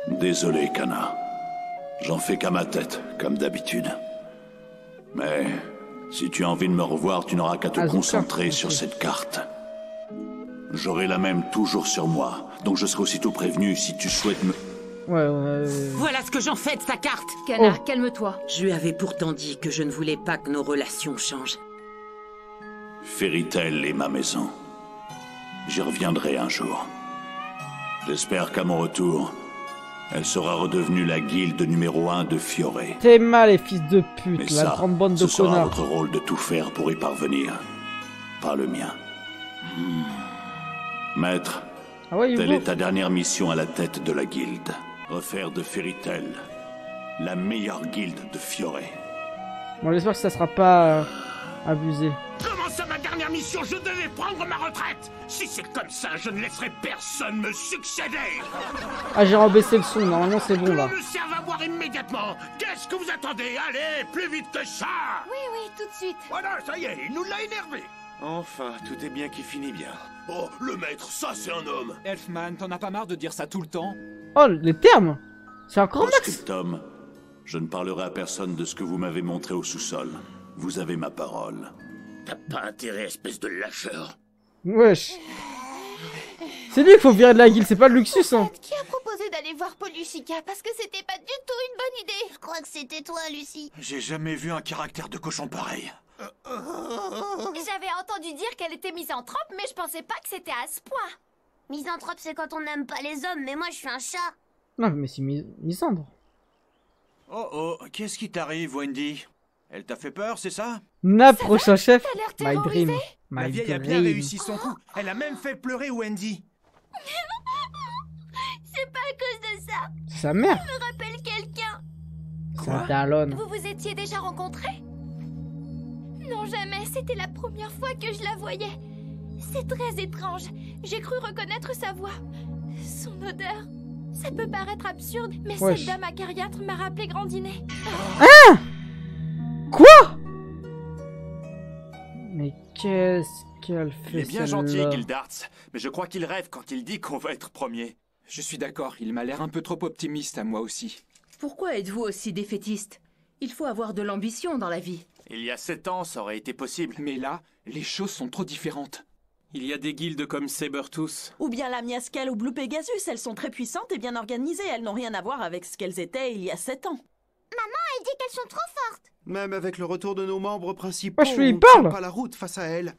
Désolé, Kana. J'en fais qu'à ma tête, comme d'habitude. Mais si tu as envie de me revoir, tu n'auras qu'à te concentrer sur cette carte. J'aurai la même toujours sur moi, donc je serai aussitôt prévenu si tu souhaites me... Voilà ce que j'en fais de sa carte. Kana, calme-toi. Je lui avais pourtant dit que je ne voulais pas que nos relations changent. Fairy Tail est ma maison. J'y reviendrai un jour. J'espère qu'à mon retour, elle sera redevenue la guilde numéro 1 de Fioré. T'es mal, les fils de pute, mais la ça, grande bande de ce sera connards. votre rôle de tout faire pour y parvenir. Pas le mien. Maître, telle est ta dernière mission à la tête de la guilde. Refaire de Fairy Tail la meilleure guilde de Fioré. Bon, j'espère que ça sera pas abusé. Comment ça ma dernière mission, je devais prendre ma retraite. Si c'est comme ça, je ne laisserai personne me succéder. Ah, j'ai rebaissé le son, normalement c'est bon là. Que l'on me serve à boire immédiatement. Qu'est-ce que vous attendez? Allez, plus vite que ça. Oui, tout de suite. Voilà, ça y est, il nous l'a énervé. Enfin, tout est bien qui finit bien. Oh, le maître, ça c'est un homme. Elfman, t'en as pas marre de dire ça tout le temps? Oh, les termes. C'est encore Max. Tom, je ne parlerai à personne de ce que vous m'avez montré au sous-sol. Vous avez ma parole. T'as pas intérêt, espèce de lâcheur. Wesh. C'est lui qu'il faut virer de la guilde, c'est pas le Luxus, hein. Qui a proposé d'aller voir Paul Lucica parce que c'était pas du tout une bonne idée. Je crois que c'était toi, Lucie. J'ai jamais vu un caractère de cochon pareil. J'avais entendu dire qu'elle était misanthrope, mais je pensais pas que c'était à ce point. Misanthrope, c'est quand on n'aime pas les hommes, mais moi je suis un chat. Non, mais c'est misandre. Oh, qu'est-ce qui t'arrive, Wendy? Elle t'a fait peur, c'est ça? Notre prochain chef, My Dream. La vieille a bien réussi son coup. Elle a même fait pleurer Wendy. C'est pas à cause de ça. C'est sa mère. Je me rappelle quelqu'un. C'est un talon. Vous vous étiez déjà rencontrés? Non, jamais. C'était la première fois que je la voyais. C'est très étrange. J'ai cru reconnaître sa voix. Son odeur. Ça peut paraître absurde, mais cette dame acariâtre m'a rappelé Grandinet. Hein? Quoi? Mais qu'est-ce qu'elle fait? Il est bien gentil, Gildarts, mais je crois qu'il rêve quand il dit qu'on va être premier. Je suis d'accord, il m'a l'air un peu trop optimiste à moi aussi. Pourquoi êtes-vous aussi défaitiste? Il faut avoir de l'ambition dans la vie. Il y a 7 ans, ça aurait été possible. Mais là, les choses sont trop différentes. Il y a des guildes comme Sabertooth. Ou bien la Miaskel ou Blue Pegasus, elles sont très puissantes et bien organisées. Elles n'ont rien à voir avec ce qu'elles étaient il y a 7 ans. Maman, elle dit qu'elles sont trop fortes. Même avec le retour de nos membres principaux, je lui on parle. tient pas la route face à elle.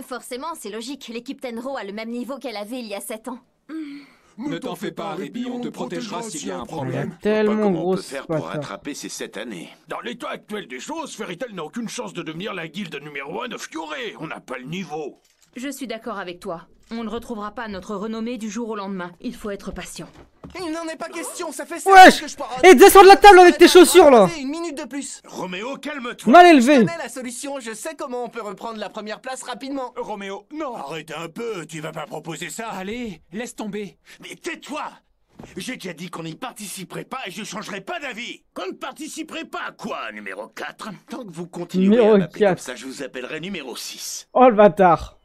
Forcément, c'est logique. L'équipe Tenro a le même niveau qu'elle avait il y a 7 ans. Ne t'en fais pas, Rébi, on te protégera s'il y a un problème. Tellement Comment on gros peut faire pour rattraper ces 7 années? Dans l'état actuel des choses, Fairy Tail n'a aucune chance de devenir la guilde numéro 1 de Fioré. On n'a pas le niveau. Je suis d'accord avec toi. On ne retrouvera pas notre renommée du jour au lendemain. Il faut être patient. Il n'en est pas question, ça fait ça Wesh! que je pars. Et descends de la table avec tes chaussures là! Une minute de plus. Roméo, calme-toi. Mal élevé! Je connais la solution, je sais comment on peut reprendre la première place rapidement. Roméo, non. Arrête un peu, tu vas pas proposer ça. Allez, laisse tomber. Mais tais-toi! J'ai déjà dit qu'on n'y participerait pas et je changerai pas d'avis. Qu'on ne participerait pas à quoi, numéro 4? Tant que vous continuerez Numéro à m'appeler 4. comme ça, je vous appellerai numéro 6. Oh le bâtard!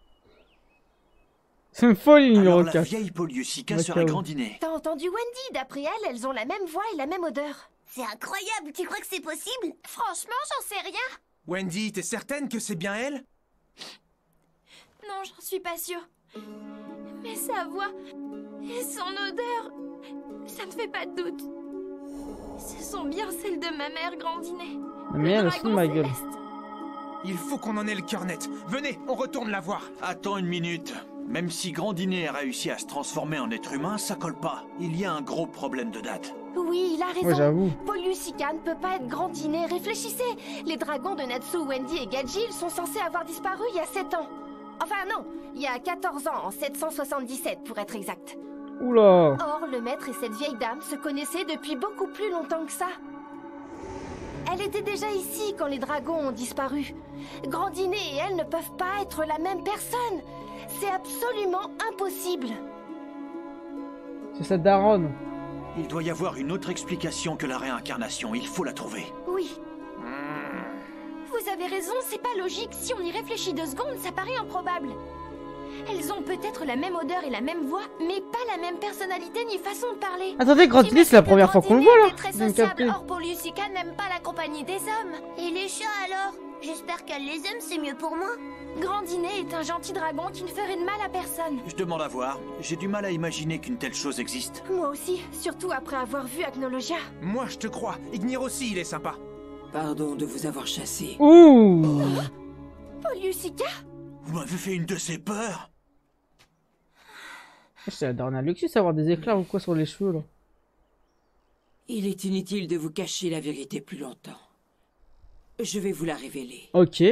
C'est une folie, numéro Alors 4. la vieille Paul Lucica serait Grandinet. T'as entendu Wendy? D'après elle, elles ont la même voix et la même odeur. C'est incroyable, tu crois que c'est possible? Franchement, j'en sais rien. Wendy, t'es certaine que c'est bien elle? Non, j'en suis pas sûre. Mais sa voix et son odeur, ça me fait pas de doute. Ce sont bien celles de ma mère Grandinet. Mais elle se fout de ma gueule. Il faut qu'on en ait le cœur net. Venez, on retourne la voir. Attends une minute. Même si Grandinet a réussi à se transformer en être humain, ça colle pas. Il y a un gros problème de date. Oui, il a raison. Ouais, j'avoue. Paul Lucica ne peut pas être Grandinet. Réfléchissez. Les dragons de Natsu, Wendy et Gajil sont censés avoir disparu il y a 7 ans. Enfin non, il y a 14 ans, en 777 pour être exact. Oula! Or, le maître et cette vieille dame se connaissaient depuis beaucoup plus longtemps que ça. Elle était déjà ici quand les dragons ont disparu. Grandinet et elle ne peuvent pas être la même personne. C'est absolument impossible. C'est cette daronne. Il doit y avoir une autre explication que la réincarnation. Il faut la trouver. Oui. Vous avez raison, c'est pas logique. Si on y réfléchit 2 secondes, ça paraît improbable. Elles ont peut-être la même odeur et la même voix, mais pas la même personnalité ni façon de parler. Attendez, Grandinet, c'est la première fois qu'on le voit là. Très sociable, or Paul Lucica n'aime pas la compagnie des hommes. Et les chats alors? J'espère qu'elle les aime, c'est mieux pour moi. Grandinet est un gentil dragon qui ne ferait de mal à personne. Je demande à voir. J'ai du mal à imaginer qu'une telle chose existe. Moi aussi, surtout après avoir vu Agnologia. Moi, je te crois. Ignir aussi, il est sympa. Pardon de vous avoir chassé. Ouh! Paul Lucica? Vous m'avez fait une de ces peurs. C'est la dernière luxus avoir des éclairs ou quoi sur les cheveux là. Il est inutile de vous cacher la vérité plus longtemps. Je vais vous la révéler. Ok.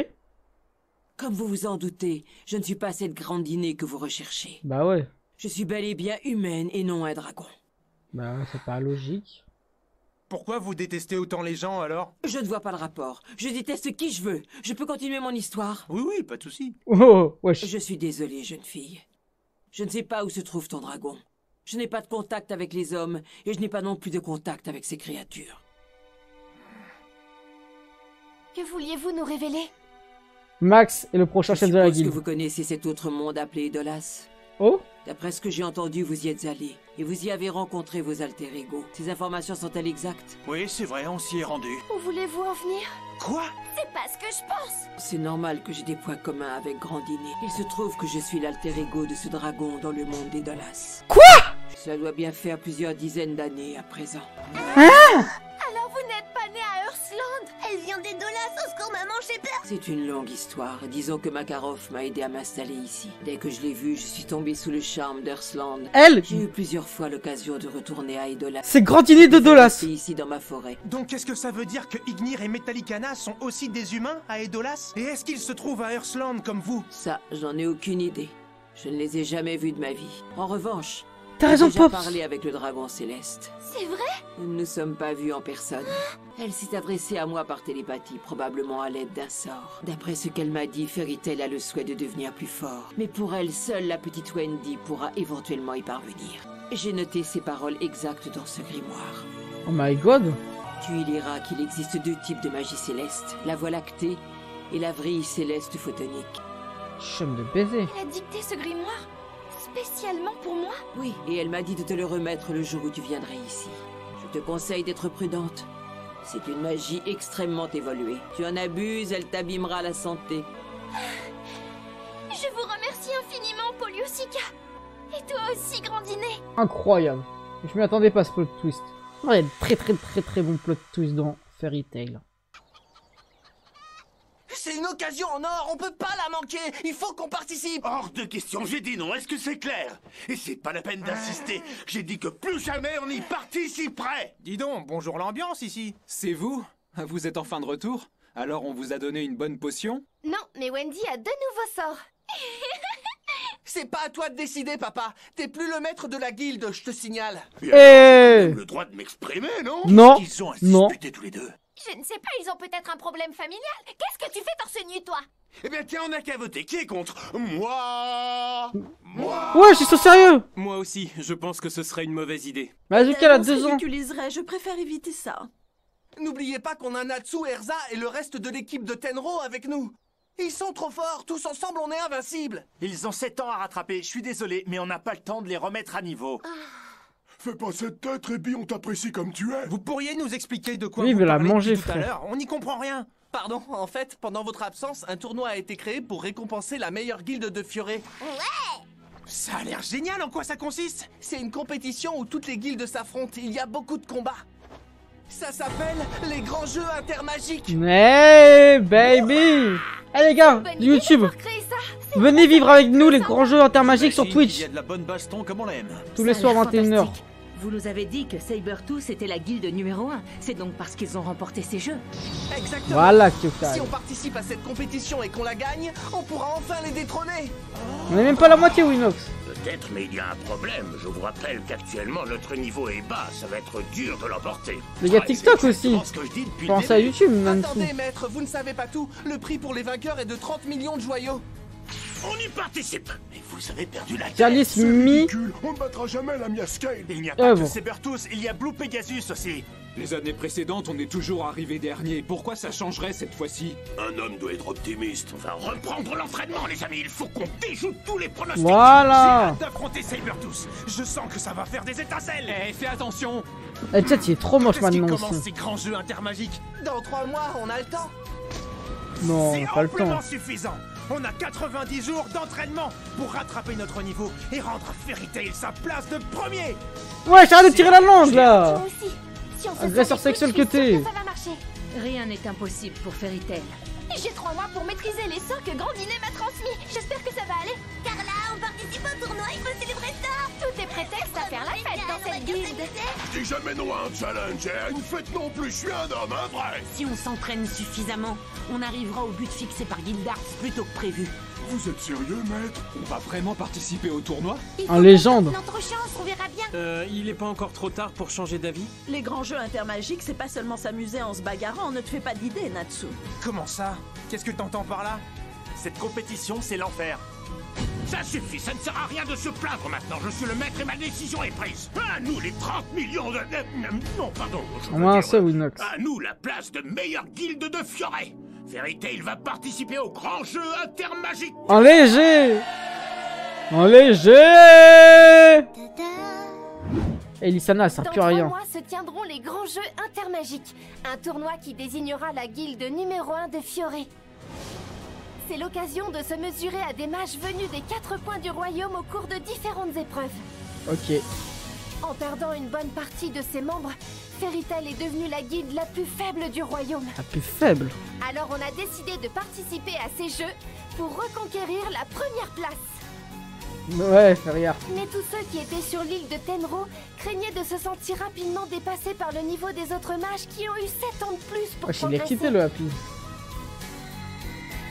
Comme vous vous en doutez, je ne suis pas cette Grandinet que vous recherchez. Bah ouais. Je suis bel et bien humaine et non un dragon. Bah c'est pas logique. pourquoi vous détestez autant les gens, alors? Je ne vois pas le rapport. Je déteste qui je veux. Je peux continuer mon histoire? Oui, pas de souci. Oh, wesh. Je suis désolée, jeune fille. Je ne sais pas où se trouve ton dragon. Je n'ai pas de contact avec les hommes, et je n'ai pas non plus de contact avec ces créatures. Que vouliez-vous nous révéler? Max est le prochain chef de la Je suppose guilde. que vous connaissez cet autre monde appelé Edolas. Oh? D'après ce que j'ai entendu, vous y êtes allé. Et vous y avez rencontré vos alter-ego. Ces informations sont-elles exactes? Oui, c'est vrai, on s'y est rendu. Où voulez-vous en venir? Quoi? C'est pas ce que je pense. C'est normal que j'ai des points communs avec Grandiné. Il se trouve que je suis l'alter-ego de ce dragon dans le monde d'Edolas. Quoi? Ça doit bien faire plusieurs dizaines d'années à présent. Hein? Alors vous n'êtes pas né à Earthland? Elle vient d'Edolas, au secours maman, j'ai peur. C'est une longue histoire. Disons que Makarov m'a aidé à m'installer ici. Dès que je l'ai vu, je suis tombé sous le charme d'Earthland. J'ai eu plusieurs fois l'occasion de retourner à Edolas. C'est Grandiné d'Edolas. Ici dans ma forêt. Donc qu'est-ce que ça veut dire que Ignir et Metallicana sont aussi des humains à Edolas? Et est-ce qu'ils se trouvent à Earthland comme vous? Ça, j'en ai aucune idée. Je ne les ai jamais vus de ma vie. En revanche, t'as raison, j'ai déjà Pops. parlé avec le dragon céleste. C'est vrai? Nous ne nous sommes pas vus en personne. Elle s'est adressée à moi par télépathie, probablement à l'aide d'un sort. D'après ce qu'elle m'a dit, Fairy Tail a le souhait de devenir plus fort. Mais pour elle, seule la petite Wendy pourra éventuellement y parvenir. J'ai noté ces paroles exactes dans ce grimoire. Oh my god. Tu y liras qu'il existe deux types de magie céleste, la voie lactée et la vrille céleste photonique. Chum de baiser. Elle a dicté ce grimoire spécialement pour moi? Oui, et elle m'a dit de te le remettre le jour où tu viendrais ici. Je te conseille d'être prudente. C'est une magie extrêmement évoluée. Tu en abuses, elle t'abîmera la santé. Je vous remercie infiniment, Poliusica. Et toi aussi, Grandiné. Incroyable. Je m'y attendais pas à ce plot twist. Ouais, il y a de très bon plot twist dans Fairy Tail. C'est une occasion en or, on peut pas la manquer. Il faut qu'on participe. Hors de question, j'ai dit non, est-ce que c'est clair? Et c'est pas la peine d'insister. J'ai dit que plus jamais on y participerait. Dis donc, bonjour l'ambiance ici. C'est vous? Vous êtes enfin de retour? Alors on vous a donné une bonne potion? Non, mais Wendy a deux nouveaux sorts. C'est pas à toi de décider, papa. T'es plus le maître de la guilde, je te signale. J'ai le droit de m'exprimer, non? Non. Ils ont à se Non. disputer tous les deux. Je ne sais pas, ils ont peut-être un problème familial. Qu'est-ce que tu fais torse nu, toi? Eh bien tiens, on a qu'à voter. Qui est contre? Moi. Ouais, je suis sérieux. Moi aussi, je pense que ce serait une mauvaise idée. Vas-y, qu'elle a 2 ans. Ridiculiserait, je préfère éviter ça. N'oubliez pas qu'on a Natsu, Erza et le reste de l'équipe de Tenro avec nous. Ils sont trop forts, tous ensemble on est invincibles. Ils ont 7 ans à rattraper, je suis désolé, mais on n'a pas le temps de les remettre à niveau. Fais pas cette tête, Rébi, on t'apprécie comme tu es. Vous pourriez nous expliquer de quoi Oui, vous mais la parlez manger, depuis tout à frère. l'heure? On n'y comprend rien. Pardon, en fait, pendant votre absence, un tournoi a été créé pour récompenser la meilleure guilde de Fioré. Ouais. Ça a l'air génial, en quoi ça consiste? C'est une compétition où toutes les guildes s'affrontent, il y a beaucoup de combats. Ça s'appelle les grands jeux intermagiques. Hey baby. Allez les gars, YouTube. Venez vivre avec nous les grands jeux intermagiques sur Twitch. Il y a de la bonne baston comme on l'aime. Tous les soirs 21h. Vous nous avez dit que Sabertooth était la guilde numéro 1. C'est donc parce qu'ils ont remporté ces jeux. Exactement. Voilà, Kyokai. Si on participe à cette compétition et qu'on la gagne, on pourra enfin les détrôner. On est même pas la moitié, Winox. Peut-être, mais il y a un problème. Je vous rappelle qu'actuellement notre niveau est bas. Ça va être dur de l'emporter. Mais il y a TikTok aussi. Pensez à YouTube, même. Attendez, maître, vous ne savez pas tout. Le prix pour les vainqueurs est de 30 millions de joyaux. On y participe. Mais vous avez perdu la Charlize Mi. On ne battra jamais la Miascale. Il n'y a pas que Sabertooth, il y a Blue Pegasus aussi. Les années précédentes, on est toujours arrivé dernier. Pourquoi ça changerait cette fois-ci? Un homme doit être optimiste. On va reprendre l'entraînement, les amis. Il faut qu'on déjoue tous les pronostics. Voilà. J'ai hâte d'affronter Sabertooth. Je sens que ça va faire des étincelles. Eh, fais attention. Le chat, il est trop moche maintenant Comment aussi. ces grands jeux intermagiques? Dans 3 mois, on a le temps. Non, C'est pas le temps. amplement suffisant. On a 90 jours d'entraînement pour rattraper notre niveau et rendre à Fairy Tail sa place de premier. Ouais, j'arrête de tirer la langue là. Moi aussi. Si on se Agresseur sent les sexuel coudes, que je suis sûre t'es. Ça va marcher. Rien n'est impossible pour Fairy Tail. J'ai 3 mois pour maîtriser les sorts que Grandiné m'a transmis. J'espère que ça va aller. Carla, on participe au tournoi, il faut célébrer ça. Tout est prétexte à faire la fête dans cette guilde. Je dis jamais non à un challenge et à une fête non plus, je suis un homme, vrai. Si on s'entraîne suffisamment, on arrivera au but fixé par Guildart plus tôt que prévu. Vous êtes sérieux, maître? On va vraiment participer au tournoi? En légende. Notre chance, on verra bien. Il est pas encore trop tard pour changer d'avis? Les grands jeux intermagiques, c'est pas seulement s'amuser en se bagarrant, ne te fais pas d'idée, Natsu. Comment ça? Qu'est-ce que t'entends par là? Cette compétition, c'est l'enfer. Ça suffit, ça ne sert à rien de se plaindre maintenant. Je suis le maître et ma décision est prise. À nous les 30 millions de... Non, pardon. À nous la place de meilleure guilde de Fioré. Fairy Tail va participer au grand jeu intermagique. En léger. En léger. Et Lissana, ça sert plus à rien. Dans 3 mois se tiendront les grands jeux intermagiques. Un tournoi qui désignera la guilde numéro 1 de Fioré. C'est l'occasion de se mesurer à des mages venus des 4 coins du royaume au cours de différentes épreuves. Ok. En perdant une bonne partie de ses membres, Fairy Tail est devenue la guilde la plus faible du royaume. La plus faible? Alors on a décidé de participer à ces jeux pour reconquérir la première place. Ouais, fais rien. Mais tous ceux qui étaient sur l'île de Tenro craignaient de se sentir rapidement dépassés par le niveau des autres mages qui ont eu 7 ans de plus pour progresser. Il a quitté le Happy.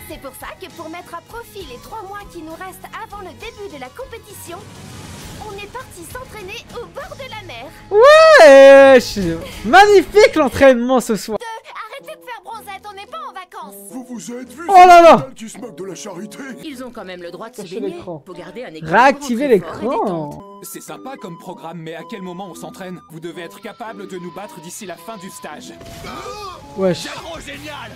C'est pour ça que pour mettre à profit les 3 mois qui nous restent avant le début de la compétition, on est parti s'entraîner au bord de la mer. Ouais, magnifique l'entraînement ce soir. Arrêtez de faire bronzette, on n'est pas en vacances. Vous êtes vu? Oh là là, qui se moque de la charité. Ils ont quand même le droit de se baigner. Faut garder un équilibre. Réactiver l'écran. C'est sympa comme programme, mais à quel moment on s'entraîne? Vous devez être capable de nous battre d'ici la fin du stage. Wesh. Trop génial.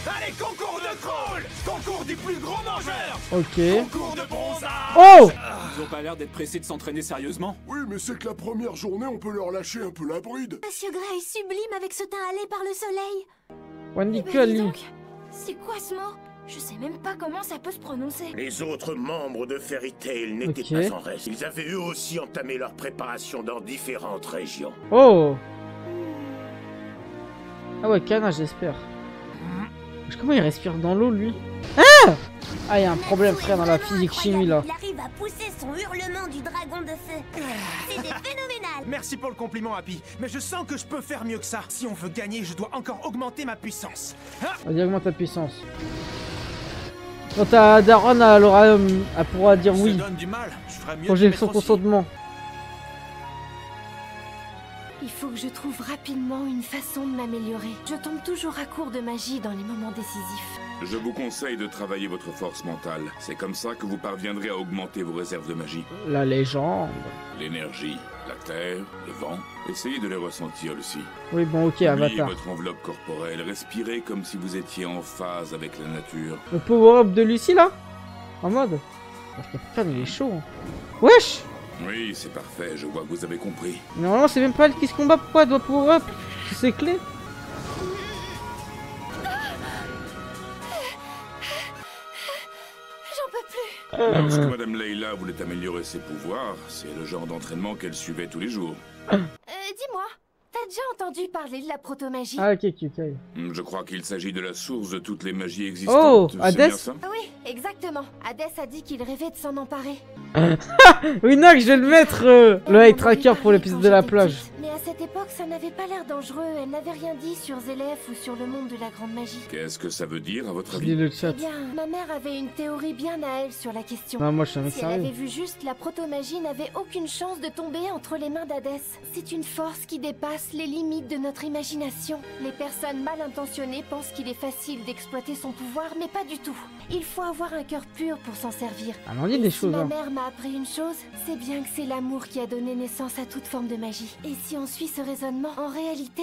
Allez, concours de crawl. Concours du plus gros mangeur. Ok. Concours de bronzage. Oh. Ils ont pas l'air d'être pressés de s'entraîner sérieusement. Oui, mais c'est que la première journée, on peut leur lâcher un peu la bride. Monsieur Grey sublime avec ce teint hâlé par le soleil. Wendy C'est quoi ce mot? Je sais même pas comment ça peut se prononcer. Les autres membres de Fairy Tail n'étaient pas en reste. Ils avaient eux aussi entamé leur préparation dans différentes régions. Oh. Ah ouais, Kana, j'espère. Comment il respire dans l'eau, lui? Ah, il y a un problème, frère, dans la physique chimie, là. Il arrive à pousser son hurlement du dragon de feu. C'était phénoménal. Merci pour le compliment, Happy. Mais je sens que je peux faire mieux que ça. Si on veut gagner, je dois encore augmenter ma puissance. Vas-y, augmente ta puissance. Quand ta daronne, elle pourra dire oui. Quand j'ai son consentement. Il faut que je trouve rapidement une façon de m'améliorer. Je tombe toujours à court de magie dans les moments décisifs. Je vous conseille de travailler votre force mentale. C'est comme ça que vous parviendrez à augmenter vos réserves de magie. La légende. L'énergie, la terre, le vent. Essayez de les ressentir, Lucie. Oui, bon, ok, Oubliez Avatar. votre enveloppe corporelle. Respirez comme si vous étiez en phase avec la nature. Le power-up de Lucie, là? En mode? Parce que putain, il est chaud. Hein. Wesh! Oui, c'est parfait, je vois que vous avez compris. Normalement, c'est même pas elle qui se combat, pourquoi elle doit power-up? C'est clé. J'en peux plus. Lorsque Madame Leila voulait améliorer ses pouvoirs, c'est le genre d'entraînement qu'elle suivait tous les jours. Dis-moi, t'as déjà entendu parler de la protomagie? Ah, ok. Je crois qu'il s'agit de la source de toutes les magies existantes. Oh, Hadès? Oui, exactement. Hadès a dit qu'il rêvait de s'en emparer. Oui, non, je vais le mettre, le eye tracker pour l'épisode de la plage. Mais à cette époque, ça n'avait pas l'air dangereux. Elle n'avait rien dit sur Zélef ou sur le monde de la grande magie. Qu'est-ce que ça veut dire, à votre Je lis avis? le chat. Eh bien, ma mère avait une théorie bien à elle sur la question. Non, moi, je suis un mec Si elle sérieux. avait vu juste, la protomagie n'avait aucune chance de tomber entre les mains d'Hadès. C'est une force qui dépasse les limites de notre imagination. Les personnes mal intentionnées pensent qu'il est facile d'exploiter son pouvoir, mais pas du tout. Il faut avoir un cœur pur pour s'en servir. Ah, on dit des Si choses, ma hein. mère m'a appris une chose, c'est bien que c'est l'amour qui a donné naissance à toute forme de magie. Et si on suit ce raisonnement, en réalité,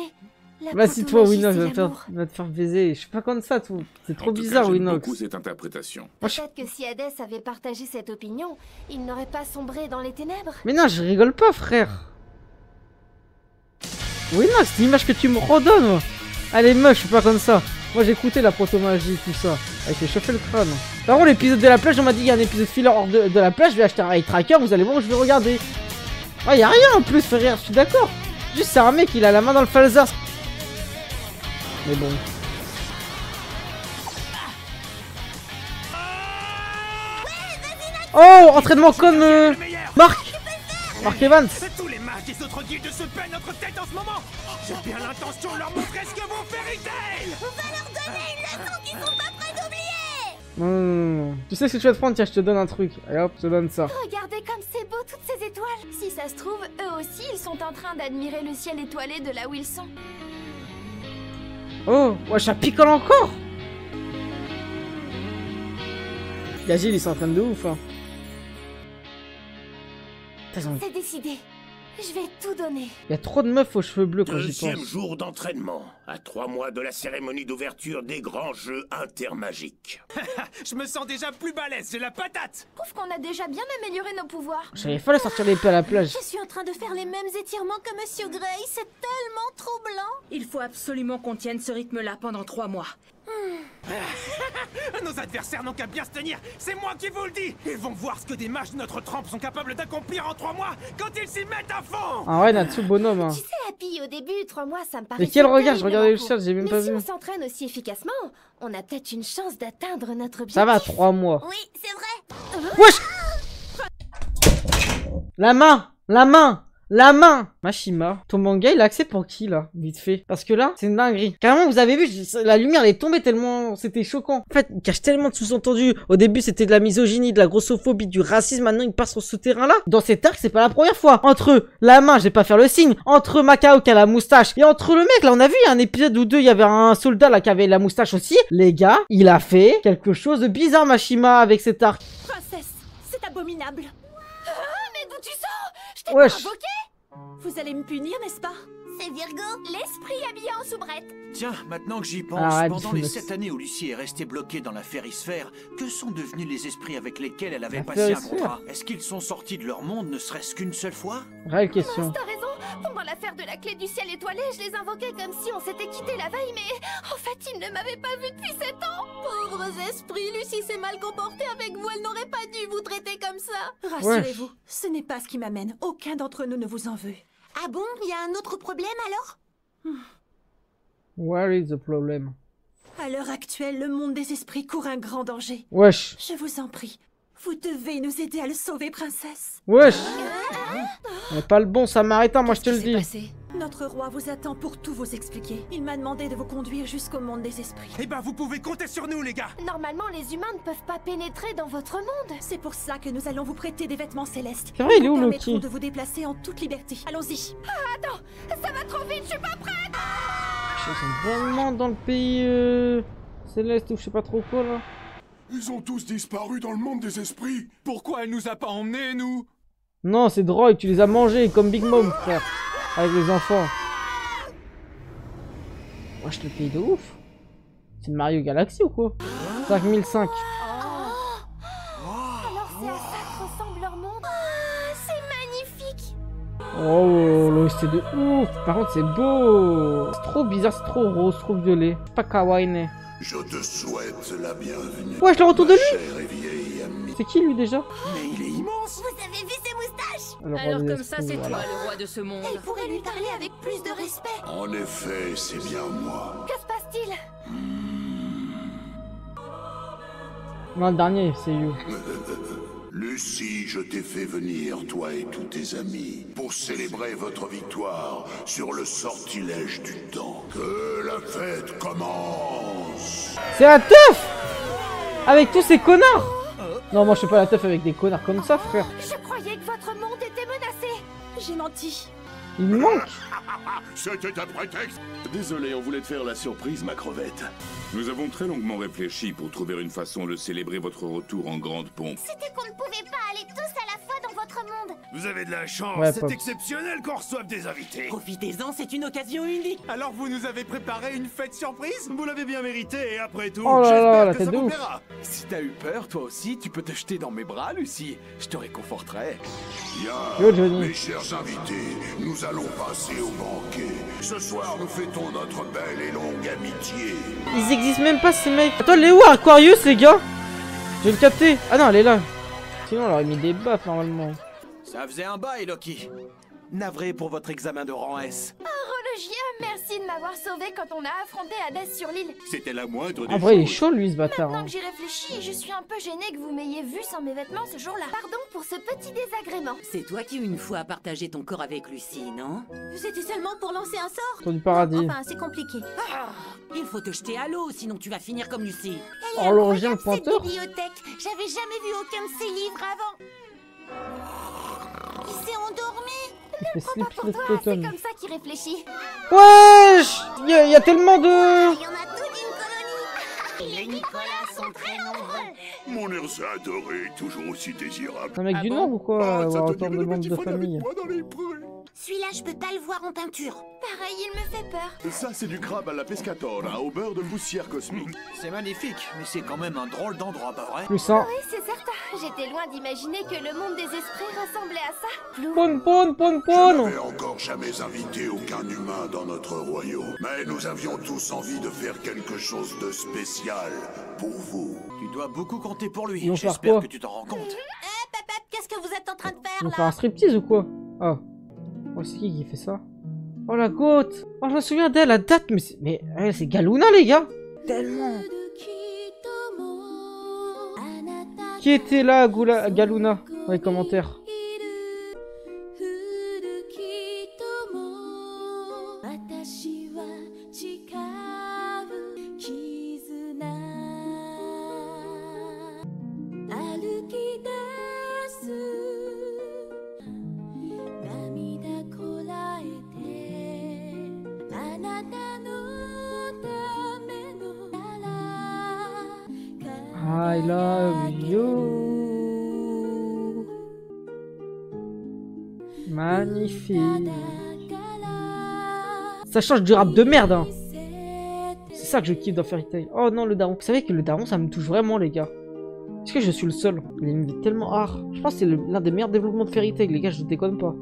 la Vas-y, toi, protomagie, Winox, c'est l'amour. va te faire baiser. Je suis pas comme ça, tout. C'est trop En tout cas, bizarre, j'aime Winox. beaucoup cette interprétation. Peut-être que si Hadès avait partagé cette opinion, il n'aurait pas sombré dans les ténèbres. Mais non, je rigole pas, frère. Winox, c'est l'image que tu me redonnes, moi. Allez, meuf, je suis pas comme ça. Moi, j'ai écouté la protomagie, tout ça. Elle s'est chauffé le crâne. Par contre, l'épisode de la plage, on m'a dit qu'il y a un épisode filler hors de la plage. Je vais acheter un eye tracker, vous allez voir où je vais regarder. Ah, y a rien en plus, frère, je suis d'accord. Juste, c'est un mec, il a la main dans le falzar. Mais bon. Oh, entraînement comme Marc Evans. Tous les mages des autres guildes se peignent notre tête en ce moment. J'ai bien l'intention de leur montrer ce que vaut Fairy Tail. On va leur donner une leçon qu'ils sont pas prêts d'oublier. Non. Tu sais ce que tu vas te prendre? Tiens, je te donne un truc. Allez hop, je te donne ça. Regardez comme c'est beau, toutes ces étoiles. Si ça se trouve, eux aussi, ils sont en train d'admirer le ciel étoilé de là où ils sont. Oh, ouais, ça picole encore. Gagil, ils sont en train de ouf, hein. C'est décidé. Je vais tout donner. Il y a trop de meufs aux cheveux bleus quand j'y pense. Deuxième jour d'entraînement, à 3 mois de la cérémonie d'ouverture des grands jeux intermagiques. Je me sens déjà plus balèze, j'ai la patate. Prouve qu'on a déjà bien amélioré nos pouvoirs. J'avais fallu sortir l'épée à la plage. Je suis en train de faire les mêmes étirements que Monsieur Gray, c'est tellement troublant. Il faut absolument qu'on tienne ce rythme-là pendant 3 mois. Nos adversaires n'ont qu'à bien se tenir, c'est moi qui vous le dis. Ils vont voir ce que des mages de notre trempe sont capables d'accomplir en 3 mois quand ils s'y mettent à fond. Ah ouais, Natsu, bonhomme, hein. Tu sais, Happy, au début, 3 mois, ça me paraît... Mais quel regard, je regardais le chat, j'ai même pas vu. Mais si on s'entraîne aussi efficacement, on a peut-être une chance d'atteindre notre objectif. Ça va, 3 mois. Oui, c'est vrai. Wesh. La main. Mashima, ton manga il a accès pour qui là? Vite fait. Parce que là, c'est une dinguerie. Carrément, vous avez vu, la lumière elle est tombée tellement... C'était choquant. En fait, il cache tellement de sous-entendus. Au début, c'était de la misogynie, de la grossophobie, du racisme. Maintenant, il passe sur ce terrain-là. Dans cet arc, c'est pas la première fois. Entre la main, je vais pas faire le signe. Entre Macao qui a la moustache. Et entre le mec, là, on a vu, il y a un épisode ou deux, il y avait un soldat là qui avait la moustache aussi. Les gars, il a fait quelque chose de bizarre, Mashima, avec cet arc. Princesse, c'est abominable. Mais d'où tu sors? Je t'ai pas invoqué. Vous allez me punir, n'est-ce pas? C'est Virgo, l'esprit habillé en soubrette. Tiens, maintenant que j'y pense, pendant les 7 années où Lucie est restée bloquée dans la férisphère, que sont devenus les esprits avec lesquels elle avait passé un contrat? Est-ce qu'ils sont sortis de leur monde ne serait-ce qu'une seule fois? Réelle question. T'as raison, pendant l'affaire de la clé du ciel étoilé, je les invoquais comme si on s'était quitté la veille, mais en fait, ils ne m'avaient pas vu depuis 7 ans. Pauvres esprits, Lucie s'est mal comportée avec vous, elle n'aurait pas dû vous traiter comme ça. Rassurez-vous, ce n'est pas ce qui m'amène, aucun d'entre nous ne vous en veut. Ah bon? Il y a un autre problème alors? Where is the problem? À l'heure actuelle, le monde des esprits court un grand danger. Wesh. Je vous en prie, vous devez nous aider à le sauver, princesse. Wesh. On n'est pas le bon samaritain, moi je te le dis. Notre roi vous attend pour tout vous expliquer. Il m'a demandé de vous conduire jusqu'au monde des esprits. Eh ben, vous pouvez compter sur nous, les gars. Normalement, les humains ne peuvent pas pénétrer dans votre monde. C'est pour ça que nous allons vous prêter des vêtements célestes. C'est vrai, il est où, Loki? Nous Loki? permettront de vous déplacer en toute liberté. Allons-y. Ah, attends, ça va trop vite, je suis pas prête. Ils sont vraiment dans le pays céleste ou je sais pas trop quoi là. Ils ont tous disparu dans le monde des esprits. Pourquoi elle nous a pas emmenés, nous? Non, c'est drogue, tu les as mangés comme Big Mom, frère. Avec les enfants. Wesh, le pays de ouf. C'est Mario Galaxy ou quoi? 5005. Alors c'est à ça que ressemble leur monde. C'est magnifique. Oh, c'est de ouf. Par contre, c'est beau. C'est trop bizarre, c'est trop rose, trop violet. Pas kawaii, né. Je te souhaite la bienvenue. Ouais, je le retour de lui. C'est qui lui déjà? Mais il est immense. Vous avez vu ses moustaches? Alors comme ça, c'est toi le roi de ce monde. Elle pourrait lui parler avec plus de respect. En effet, c'est bien moi. Que se passe-t-il? Non, le dernier, c'est You. Lucie, je t'ai fait venir, toi et tous tes amis, pour célébrer votre victoire sur le sortilège du temps. Que la fête commence! C'est la teuf! Avec tous ces connards! Non, moi je fais pas la teuf avec des connards comme ça, frère. Je croyais que votre monde était menacé. J'ai menti. Il me manque. C'était un prétexte. Désolé, on voulait te faire la surprise, ma crevette. Nous avons très longuement réfléchi pour trouver une façon de célébrer votre retour en grande pompe. C'était qu'on ne pouvait pas aller tous à la fois dans votre monde. Vous avez de la chance, Ouais, c'est Pop. exceptionnel qu'on reçoive des invités. Profitez-en, c'est une occasion unique. Alors vous nous avez préparé une fête surprise? Vous l'avez bien mérité, et après tout, Oh là là, la j'espère que tête ça de vous ouf. plaira. Si t'as eu peur, toi aussi, tu peux te jeter dans mes bras, Lucie. Je te réconforterai. Bien, Yo, Johnny. mes chers invités, nous allons passer au banquet. Ce soir, nous fêtons notre belle et longue amitié. Ils existent même pas ces mecs. Attends, elle est où Aquarius, les gars? Je vais le capter. Ah non, elle est là. Sinon, on aurait mis des baffes normalement. Ça faisait un bail, Loki. Navré pour votre examen de rang S. Un Logia, merci de m'avoir sauvé quand on a affronté Hadès sur l'île. C'était la moindre des En vrai, il est choses. chaud lui ce bâtard. Maintenant que j'y réfléchis, je suis un peu gênée que vous m'ayez vu sans mes vêtements ce jour-là. Pardon pour ce petit désagrément. C'est toi qui une fois a partagé ton corps avec Lucie, non? C'était seulement pour lancer un sort. Tour du paradis. Enfin, c'est compliqué. Il faut te jeter à l'eau, sinon tu vas finir comme Lucie. Horloger le pointeur. Bibliothèque. J'avais jamais vu aucun de ces livres avant. Il s'est endormi. Il fait slip Pour le toi, c'est totem. comme ça qu'il réfléchit. Wesh, il y a tellement de... Il y en a toute une colonie. Les Nicolas sont très nombreux. Mon Erza adoré, toujours aussi désirable. C'est un mec du Nord ou quoi? Avoir autant de membres de famille. Celui-là, je peux pas le voir en peinture. Pareil, il me fait peur. Ça, c'est du crabe à la pescatora, au beurre de poussière cosmique. C'est magnifique, mais c'est quand même un drôle d'endroit, pas vrai? Plus ça. Oui, c'est certain. J'étais loin d'imaginer que le monde des esprits ressemblait à ça. Pon. Je n'avais encore jamais invité aucun humain dans notre royaume. Mais nous avions tous envie de faire quelque chose de spécial pour vous. Tu dois beaucoup compter pour lui. Ils vont faire J'espère quoi? que tu t'en rends compte. Pep, qu'est-ce que vous êtes en train de Ils faire vont là? faire un striptease ou quoi? Oh. Oh, c'est qui fait ça? Oh la gote. Oh, je me souviens d'elle, la date, mais c'est Galuna les gars. Tellement. Qui était là, Galuna? Dans les commentaires. I love you. Magnifique. Ça change du rap de merde, hein. C'est ça que je kiffe dans Fairy Tail. Oh non, le daron. Vous savez que le daron, ça me touche vraiment, les gars. Est-ce que je suis le seul? Il a une vie tellement rare. Je pense que c'est l'un des meilleurs développements de Fairy Tail, les gars, je déconne pas.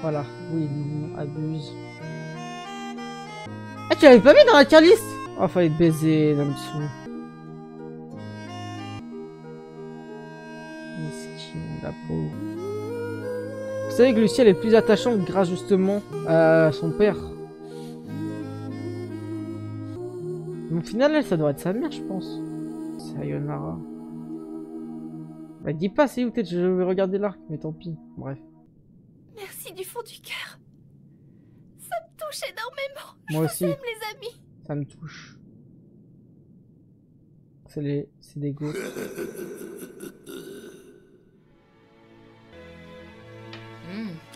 Voilà, oui, non, abuse. Ah, tu l'avais pas mis dans la tier list? Oh, fallait te baiser, là-dessous. Miskin, la pauvre. Vous savez que Lucie, elle est plus attachante grâce justement à son père. Mais au final, elle, ça doit être sa mère, je pense. Sayonara. Bah, dis pas, c'est où peut-être je vais regarder l'arc, mais tant pis. Bref. Merci du fond du cœur. Ça me touche énormément. Moi Je aussi. vous aime, les amis. Ça me touche. C'est des gosses.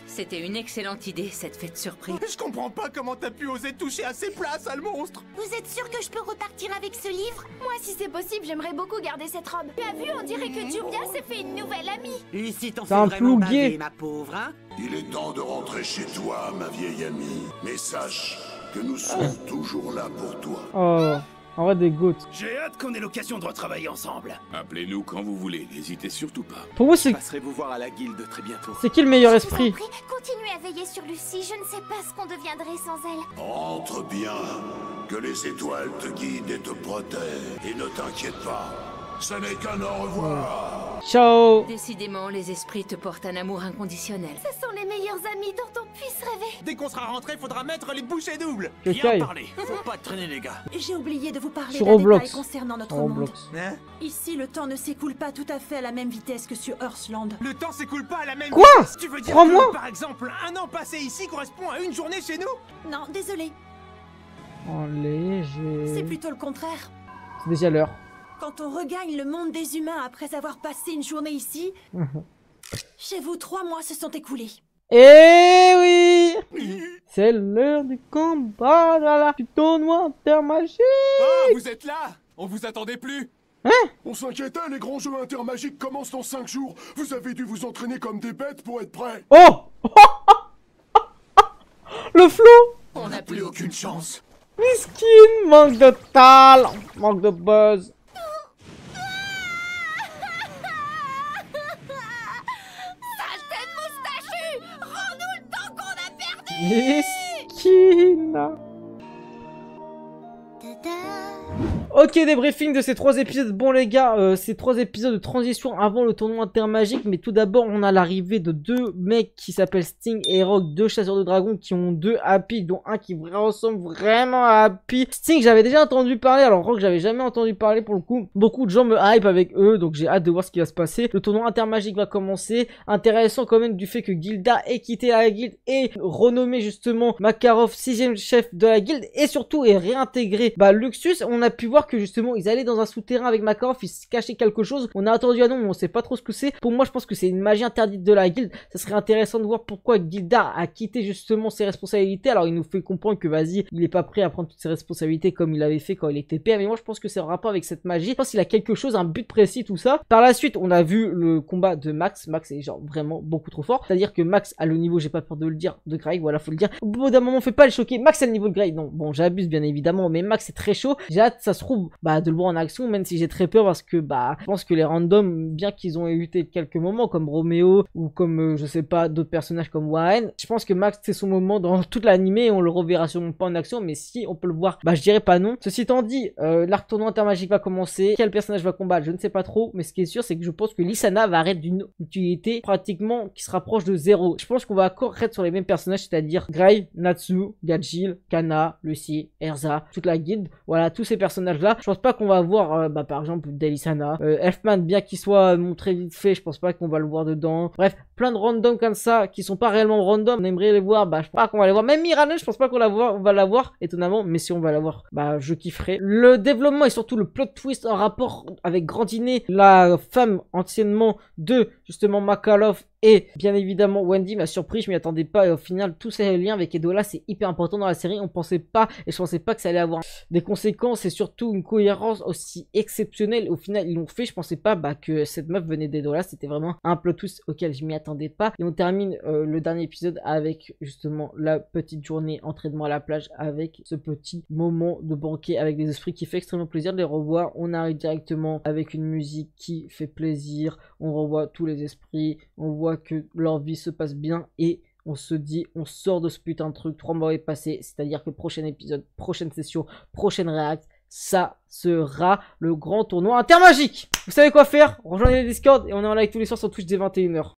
C'était une excellente idée, cette fête surprise. Je comprends pas comment t'as pu oser toucher à ses places, sale monstre. Vous êtes sûr que je peux repartir avec ce livre? Moi, si c'est possible, j'aimerais beaucoup garder cette robe. Tu as vu, on dirait que Juvia s'est fait une nouvelle amie. Lucie, t'en C'est fais un vraiment plouguier. baver, ma pauvre, hein? Il est temps de rentrer chez toi, ma vieille amie. Mais sache que nous sommes toujours là pour toi. Oh, en vrai des gouttes. J'ai hâte qu'on ait l'occasion de retravailler ensemble. Appelez-nous quand vous voulez, n'hésitez surtout pas. Pour vous, c'est Passerez vous voir à la guilde très bientôt. qui le meilleur esprit? Continuez à veiller sur Lucie, je ne sais pas ce qu'on deviendrait sans elle. Rentre bien, que les étoiles te guident et te protègent. Et ne t'inquiète pas, ce n'est qu'un au revoir. Ciao. Décidément, les esprits te portent un amour inconditionnel. Ce sont les meilleurs amis dont on puisse rêver. Dès qu'on sera rentré, faudra mettre les bouchées doubles. Que Bien caille. parlé. Faut pas traîner, les gars. J'ai oublié de vous parler Sur d'un Roblox. détail concernant notre Sur monde. Roblox. Hein? Ici, le temps ne s'écoule pas tout à fait à la même vitesse que sur Earthland. Le temps s'écoule pas à la même Quoi? vitesse. Tu veux dire 3 que, mois? par exemple, un an passé ici correspond à une journée chez nous? Non, désolé, En léger. c'est plutôt le contraire. C'est déjà l'heure. Quand on regagne le monde des humains après avoir passé une journée ici, chez vous, 3 mois se sont écoulés. Eh oui! C'est l'heure du combat dans la du tournoi intermagique! Ah, vous êtes là? On vous attendait plus. On s'inquiétait, les grands jeux intermagiques commencent dans 5 jours. Vous avez dû vous entraîner comme des bêtes pour être prêts. Oh! Le flow! On n'a plus aucune chance. Miskin! Manque de talent! Manque de buzz! Saleté de moustachu! Rends-nous le temps qu'on a perdu! Miskin! Tada. Ok, débriefing de ces 3 épisodes. Bon les gars, ces 3 épisodes de transition avant le tournoi intermagique. Mais tout d'abord, on a l'arrivée de 2 mecs qui s'appellent Sting et Rock, 2 chasseurs de dragons qui ont 2 Happy, dont un qui ressemble vraiment à Happy. Sting, j'avais déjà entendu parler, alors Rock, j'avais jamais entendu parler pour le coup. Beaucoup de gens me hype avec eux, donc j'ai hâte de voir ce qui va se passer. Le tournoi intermagique va commencer. Intéressant quand même du fait que Gilda ait quitté la guilde et renommé justement Makarov 6ème chef de la guilde et surtout est réintégré Luxus. On a pu voir que justement ils allaient dans un souterrain avec Makarov, ils se cachaient quelque chose. On a attendu un nom mais on sait pas trop ce que c'est. Pour moi je pense que c'est une magie interdite de la guilde. Ça serait intéressant de voir pourquoi Gilda a quitté justement ses responsabilités. Alors il nous fait comprendre que vas-y, il est pas prêt à prendre toutes ses responsabilités comme il avait fait quand il était père. Mais moi je pense que c'est en rapport avec cette magie. Je pense qu'il a quelque chose, un but précis, tout ça. Par la suite on a vu le combat de Max. Max est genre vraiment beaucoup trop fort. C'est-à-dire que Max a le niveau, j'ai pas peur de le dire, de Greg, voilà faut le dire. Au bout d'un moment on fait pas le choquer. Max a le niveau de Greg. Non bon j'abuse bien évidemment, mais Max c'est très chaud. J'ai hâte, ça se trouve, de le voir en action, même si j'ai très peur parce que, je pense que les randoms, bien qu'ils ont évité quelques moments, comme Roméo, ou comme, je sais pas, d'autres personnages comme Warren, je pense que Max, c'est son moment dans toute l'animé, et on le reverra sûrement pas en action, mais si on peut le voir, je dirais pas non. Ceci étant dit, l'arc tournoi intermagique va commencer, quel personnage va combattre, je ne sais pas trop, mais ce qui est sûr, c'est que je pense que Lysana va arrêter d'une utilité pratiquement qui se rapproche de 0. Je pense qu'on va encore rester sur les mêmes personnages, c'est-à-dire Grey, Natsu, Gajil, Kana, Lucy, Erza, toute la guilde, voilà, tous ces personnages-là. Je pense pas qu'on va voir, par exemple, Delisana, Elfman, bien qu'il soit montré vite fait, je pense pas qu'on va le voir dedans. Bref, plein de randoms comme ça, qui sont pas réellement random, on aimerait les voir, je pense pas qu'on va les voir. Même Mirana, je pense pas qu'on va la voir, étonnamment, mais si on va la voir, je kifferai. Le développement et surtout le plot twist en rapport avec Grandinet, la femme anciennement de, justement, Makarov, et bien évidemment Wendy m'a surpris, je m'y attendais pas et au final tous ces liens avec Edola c'est hyper important dans la série, on pensait pas et je pensais pas que ça allait avoir des conséquences et surtout une cohérence aussi exceptionnelle. Au final ils l'ont fait, je pensais pas que cette meuf venait d'Edola, c'était vraiment un plot twist auquel je m'y attendais pas. Et on termine le dernier épisode avec justement la petite journée entraînement à la plage avec ce petit moment de banquet avec des esprits qui fait extrêmement plaisir de les revoir. On arrive directement avec une musique qui fait plaisir, on revoit tous les esprits, on voit que leur vie se passe bien et on se dit on sort de ce putain de truc. 3 mois est passé, c'est à dire que prochain épisode, prochaine session, prochaine réact, ça sera le grand tournoi intermagique. Vous savez quoi faire, rejoignez le Discord et on est en live tous les soirs sur Twitch dès 21 h.